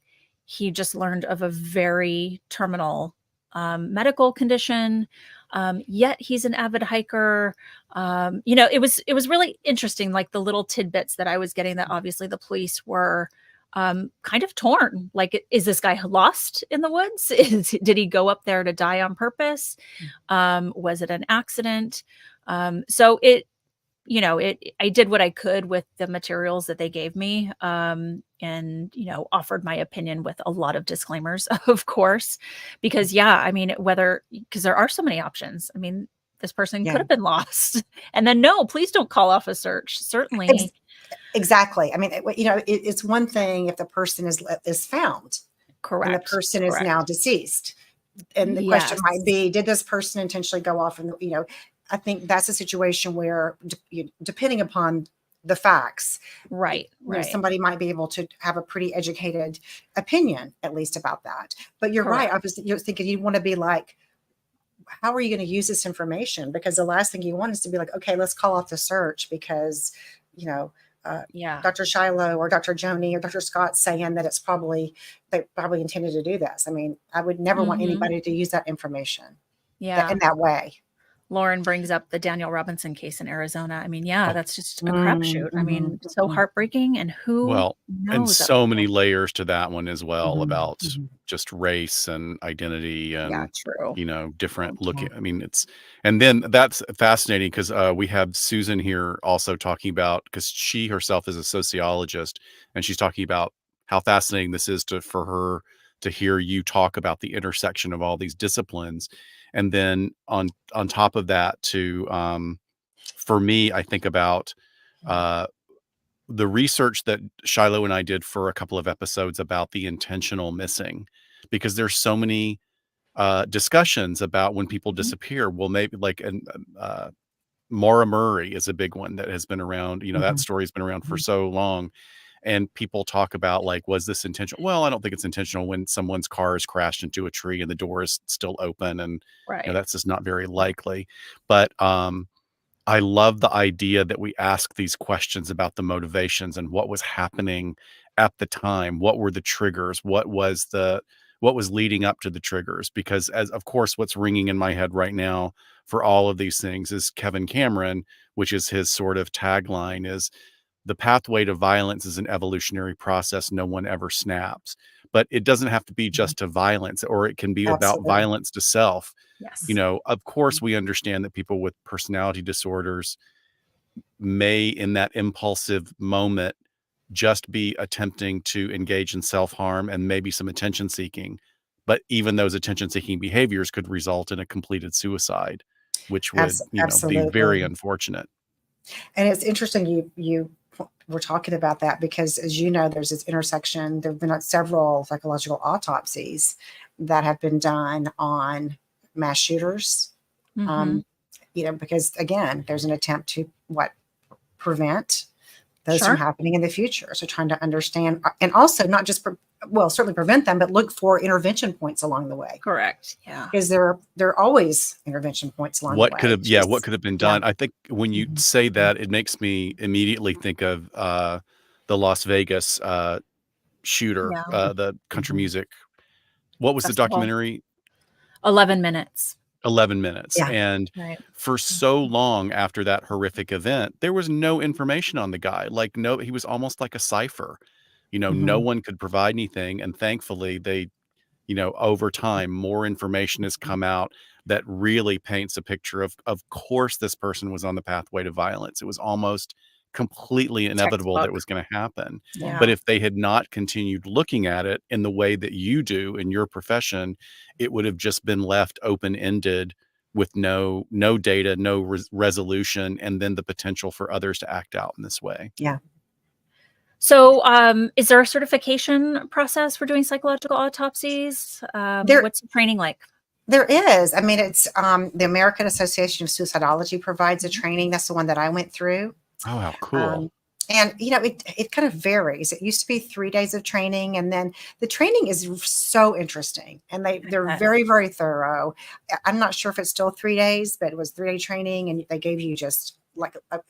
he just learned of a very terminal medical condition. Yet he's an avid hiker. It was really interesting, like the little tidbits that I was getting, that obviously the police were kind of torn. Like, is this guy lost in the woods? Did he go up there to die on purpose? Was it an accident? So I did what I could with the materials that they gave me, and offered my opinion with a lot of disclaimers, of course, because because there are so many options. I mean, this person could have been lost, and then no, please don't call off a search. Certainly.
Exactly. I mean, it's one thing if the person is found,
correct,
and the person is now deceased, and the question might be, did this person intentionally go off? And I think that's a situation where, depending upon the facts,
right,
somebody might be able to have a pretty educated opinion, at least, about that. But you're right. Obviously, you're thinking you want to be like, how are you going to use this information? Because the last thing you want is to be like, okay, let's call off the search because, Dr. Shiloh or Dr. Joni or Dr. Scott saying that they probably intended to do this. I mean, I would never want anybody to use that information in that way.
Lauren brings up the Daniel Robinson case in Arizona. I mean, that's just a crapshoot. I mean, so heartbreaking, and knows
and so many layers to that one as well, about just race and identity and, different looking. I mean, and then that's fascinating because we have Susan here also talking about, because she herself is a sociologist, and she's talking about how fascinating this is for her to hear you talk about the intersection of all these disciplines. And then on top of that, for me, I think about the research that Shiloh and I did for a couple of episodes about the intentional missing, because there's so many discussions about when people disappear. Well, maybe Maura Murray is a big one that has been around. That story's been around for so long. And people talk about, like, was this intentional? Well, I don't think it's intentional when someone's car is crashed into a tree and the door is still open, and that's just not very likely. But I love the idea that we ask these questions about the motivations and what was happening at the time. What were the triggers? What was leading up to the triggers? Because, as of course, what's ringing in my head right now for all of these things is Kevin Cameron, which is his sort of tagline, is the pathway to violence is an evolutionary process. No one ever snaps. But it doesn't have to be just to violence, or it can be about violence to self.
Yes.
Of course, we understand that people with personality disorders may, in that impulsive moment, just be attempting to engage in self-harm and maybe some attention seeking. but even those attention-seeking behaviors could result in a completed suicide, which would, be very
Absolutely.
unfortunate.
And it's interesting you were talking about that because, as you know, there's this intersection. There have been several psychological autopsies that have been done on mass shooters.
Mhm.
Because again, there's an attempt to prevent those from
Sure.
happening in the future. So trying to understand and also not just certainly prevent them, but look for intervention points along the way.
Correct. Yeah.
Because there are always intervention points along the
What could
way.
have yeah, what could have been
Yeah.
done? I think when you
Mhm.
say that, it makes me immediately think of, the Las Vegas, shooter,
Yeah.
the country
Mhm.
music. What was the
Festival.
documentary?
11 minutes.
11 minutes,
Yeah.
and
Right.
for so long after that horrific event, there was no information on the guy, like, no he was almost like a cipher. No
Mhm.
one could provide anything, and thankfully, over time, more information has come out that really paints a picture of course, this person was on the pathway to violence. It was almost completely inevitable that it
Textbook.
was gonna happen.
Yeah.
But
Yeah.
if they had not continued looking at it in the way that you do in your profession, it would have just been left open-ended with no data, no resolution, and then the potential for others to act out in this way.
Yeah.
So, is there a certification process for doing psychological autopsies?
There
What's the training like?
there is. I mean, it's the American Association of Suicidology provides a training. That's the one that I went through.
Oh, how cool.
Um, and it kind of varies. It used to be 3 days of training, and then the training is so interesting, and they're
Okay.
very, very thorough. I'm not sure if it's still 3 days, but it was 3-day training, and they gave you just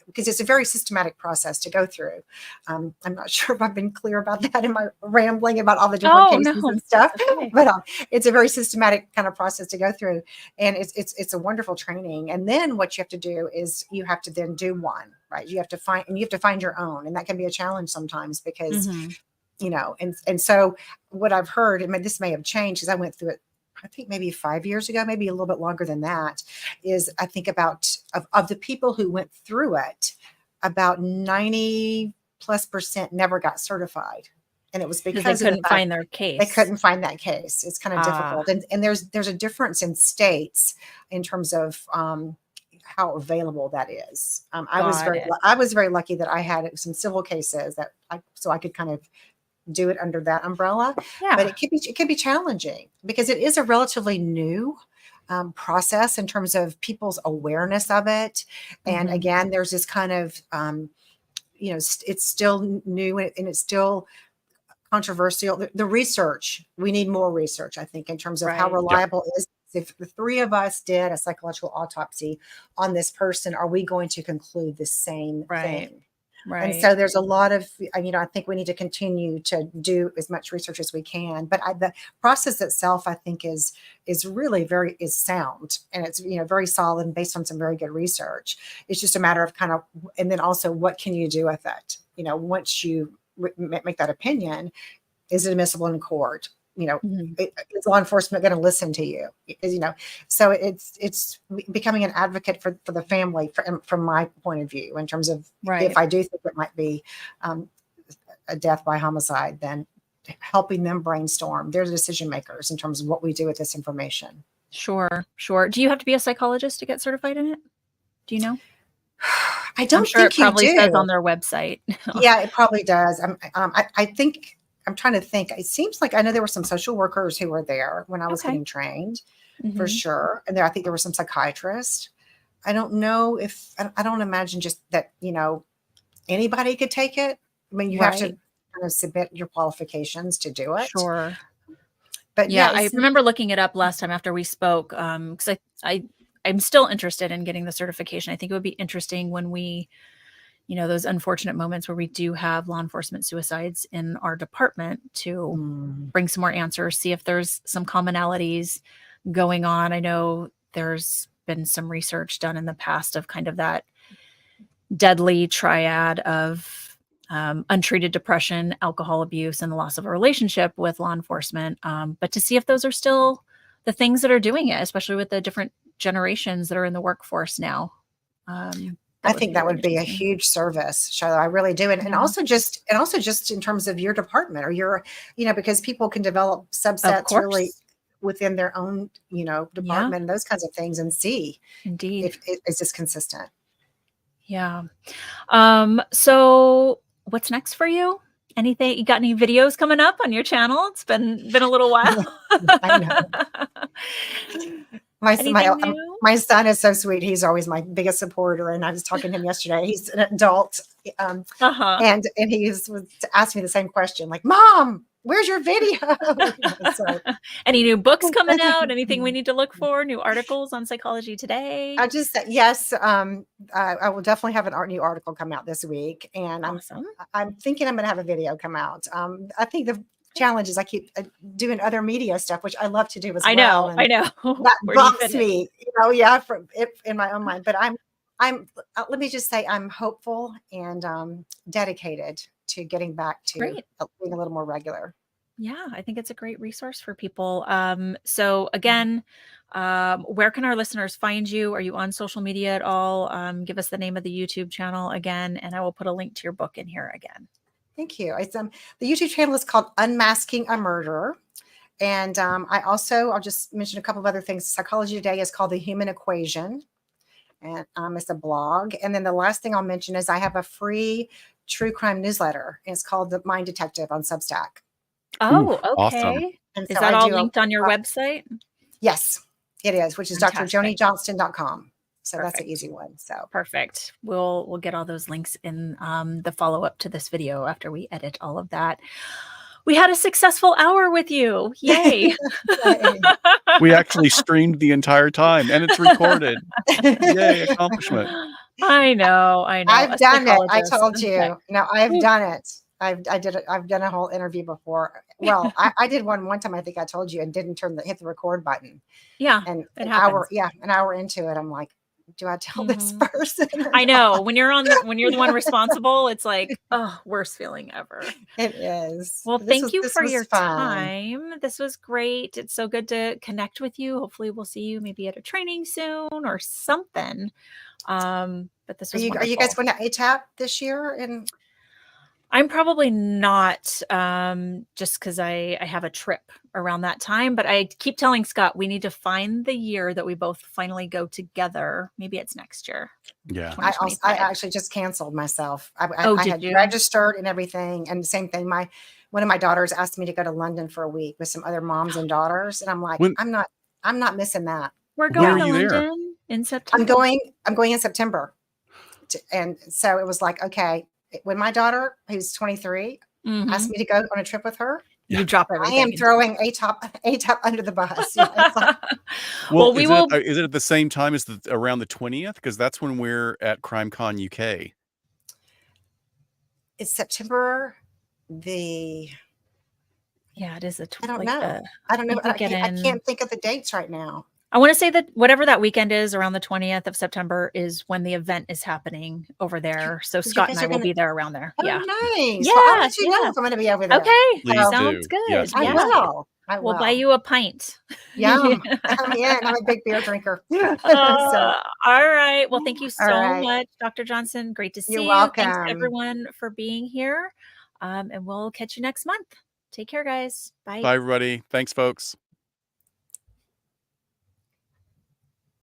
because it's a very systematic process to go through. I'm not sure if I've been clear about that in my rambling about all the different
Oh,
cases
no.
and stuff,
Okay.
but it's a very systematic kind of process to go through, and it's a wonderful training. And then what you have to do is you have to then do one, right? You have to find your own, and that can be a challenge sometimes because
Mhm.
and so what I've heard, this may have changed because I went through it, I think maybe 5 years ago, maybe a little bit longer than that, is I think about of the people who went through it, about 90+% never got certified. And it was
Because they
because of the
couldn't
fact
find their
they
case.
couldn't find that case. It's kind of
Ah,
difficult. And there's a difference in states in terms of how available that is.
got it.
I was very lucky that I had some civil cases so I could kind of do it under that umbrella, but
Yeah.
it could be challenging because it is a relatively new process in terms of people's awareness of it. And
Mhm.
again, there's this kind of it's still new and it's still controversial. The research, we need more research, I think, in terms of how
Right.
Yep.
reliable it is. If the three of us did a psychological autopsy on this person, are we going to conclude the same
Right.
thing? And
Right.
so there's a lot of, I think we need to continue to do as much research as we can. But the process itself, I think, is really is sound, and it's very solid and based on some very good research. It's just a matter of and then also what can you do with it? Once you make that opinion, is it admissible in court?
Mhm.
Is law enforcement going to listen to you? So it's becoming an advocate for the family from my point of view, in terms of
Right.
if I do think it might be a death by homicide, then helping them brainstorm. They're the decision makers in terms of what we do with this information.
Sure. Sure. Do you have to be a psychologist to get certified in it? Do you know?
I
I'm
don't
sure it
think you
probably says
do.
on their website.
Yeah, it probably does. I think I'm trying to think. It seems like I know there were some social workers who were there when I was
Okay.
getting trained, for
Mhm.
sure. And I think there were some psychiatrists. I don't know if I don't imagine just that anybody could take it. I mean, you have to
Right.
kind of submit your qualifications to do it.
Sure.
But
Yeah,
yeah,
I remember looking it up last time after we spoke, 'cause I'm still interested in getting the certification. I think it would be interesting when we, those unfortunate moments where we do have law enforcement suicides in our department to
Mm,
bring some more answers, see if there's some commonalities going on. I know there's been some research done in the past of kind of that deadly triad of untreated depression, alcohol abuse, and the loss of a relationship with law enforcement. But to see if those are still the things that are doing it, especially with the different generations that are in the workforce now.
I
That would
think
be
that
really
would be a
interesting.
huge service, Charlotte. I really do. And
Yeah.
also just in terms of your department or because people can develop
Of
subsets really
course.
within their own, department, and those kinds of things, and see
Indeed.
if it is just consistent.
Yeah. So what's next for you? Anything, you got any videos coming up on your channel? It's been a little while.
I know.
Anything new?
My son is so sweet. He's always my biggest supporter. And I was talking to him yesterday. He's an adult. And he was asking me the same question, like, Mom, where's your video? So,
any new books coming out? Anything we need to look for? New articles on Psychology Today?
I just said, yes. I will definitely have a new article come out this week. And
Awesome.
I'm thinking I'm going to have a video come out. I think the challenge is I keep doing other media stuff, which I love to do as well.
I know.
That bumps me, in my own mind. But let me just say, I'm hopeful and dedicated to getting back to being a little more regular.
Yeah, I think it's a great resource for people. So again, where can our listeners find you? Are you on social media at all? Give us the name of the YouTube channel again, and I will put a link to your book in here again.
Thank you. It's the YouTube channel is called Unmasking a Murderer. And I'll just mention a couple of other things. Psychology Today is called The Human Equation. And it's a blog. And then the last thing I'll mention is I have a free true crime newsletter. It's called The Mind Detective on Substack.
Oh, okay.
Awesome.
And
is that all linked on your website?
Yes, it is, which is drjonijohnston.com. So
Perfect.
That's an easy one. So
perfect. We'll get all those links in the follow-up to this video after we edit all of that. We had a successful hour with you. Yay.
We actually streamed the entire time and it's recorded. Yay, accomplishment.
I know.
I've done it. I told you. No, I've done it. I've done a whole interview before. Well, I did one time, I think I told you, and didn't hit the record button.
Yeah.
And an hour into it, I'm like, do I tell this person?
I know. When you're the one responsible, it's like, oh, worst feeling ever.
It is.
Well, thank you for your time. This was great. It's so good to connect with you. Hopefully we'll see you maybe at a training soon or something. But this was
Are you guys going to ATAP this year? And
I'm probably not, just because I have a trip around that time, but I keep telling Scott, we need to find the year that we both finally go together. Maybe it's next year.
Yeah.
I actually just canceled myself. I had
you?
registered and everything. And the same thing, one of my daughters asked me to go to London for a week with some other moms and daughters. And I'm like, I'm not missing that.
We're going to London in September.
I'm going in September. And so it was like, okay, when my daughter, who's 23, asked me to go on a trip with her,
you drop everything.
I am throwing ATAP under the bus.
Well, is it at the same time as around the 20th? Because that's when we're at CrimeCon UK.
It's September
it is the 20th.
I don't know. I can't think of the dates right now.
I want to say that whatever that weekend is around the 20th of September is when the event is happening over there. So Scott and I will be there around there.
Oh,
yeah.
Nice.
Yeah.
Well, I'll let you know if I'm going to be over there.
Okay.
Please
Sounds
do.
good.
Yes,
I will.
We'll buy you a pint.
Yum. Yeah, I'm a big beer drinker.
All right. Well, thank you so much, Dr. Johnston. Great to see you.
You're welcome.
Thanks everyone for being here. And we'll catch you next month. Take care, guys. Bye.
Bye, everybody. Thanks, folks.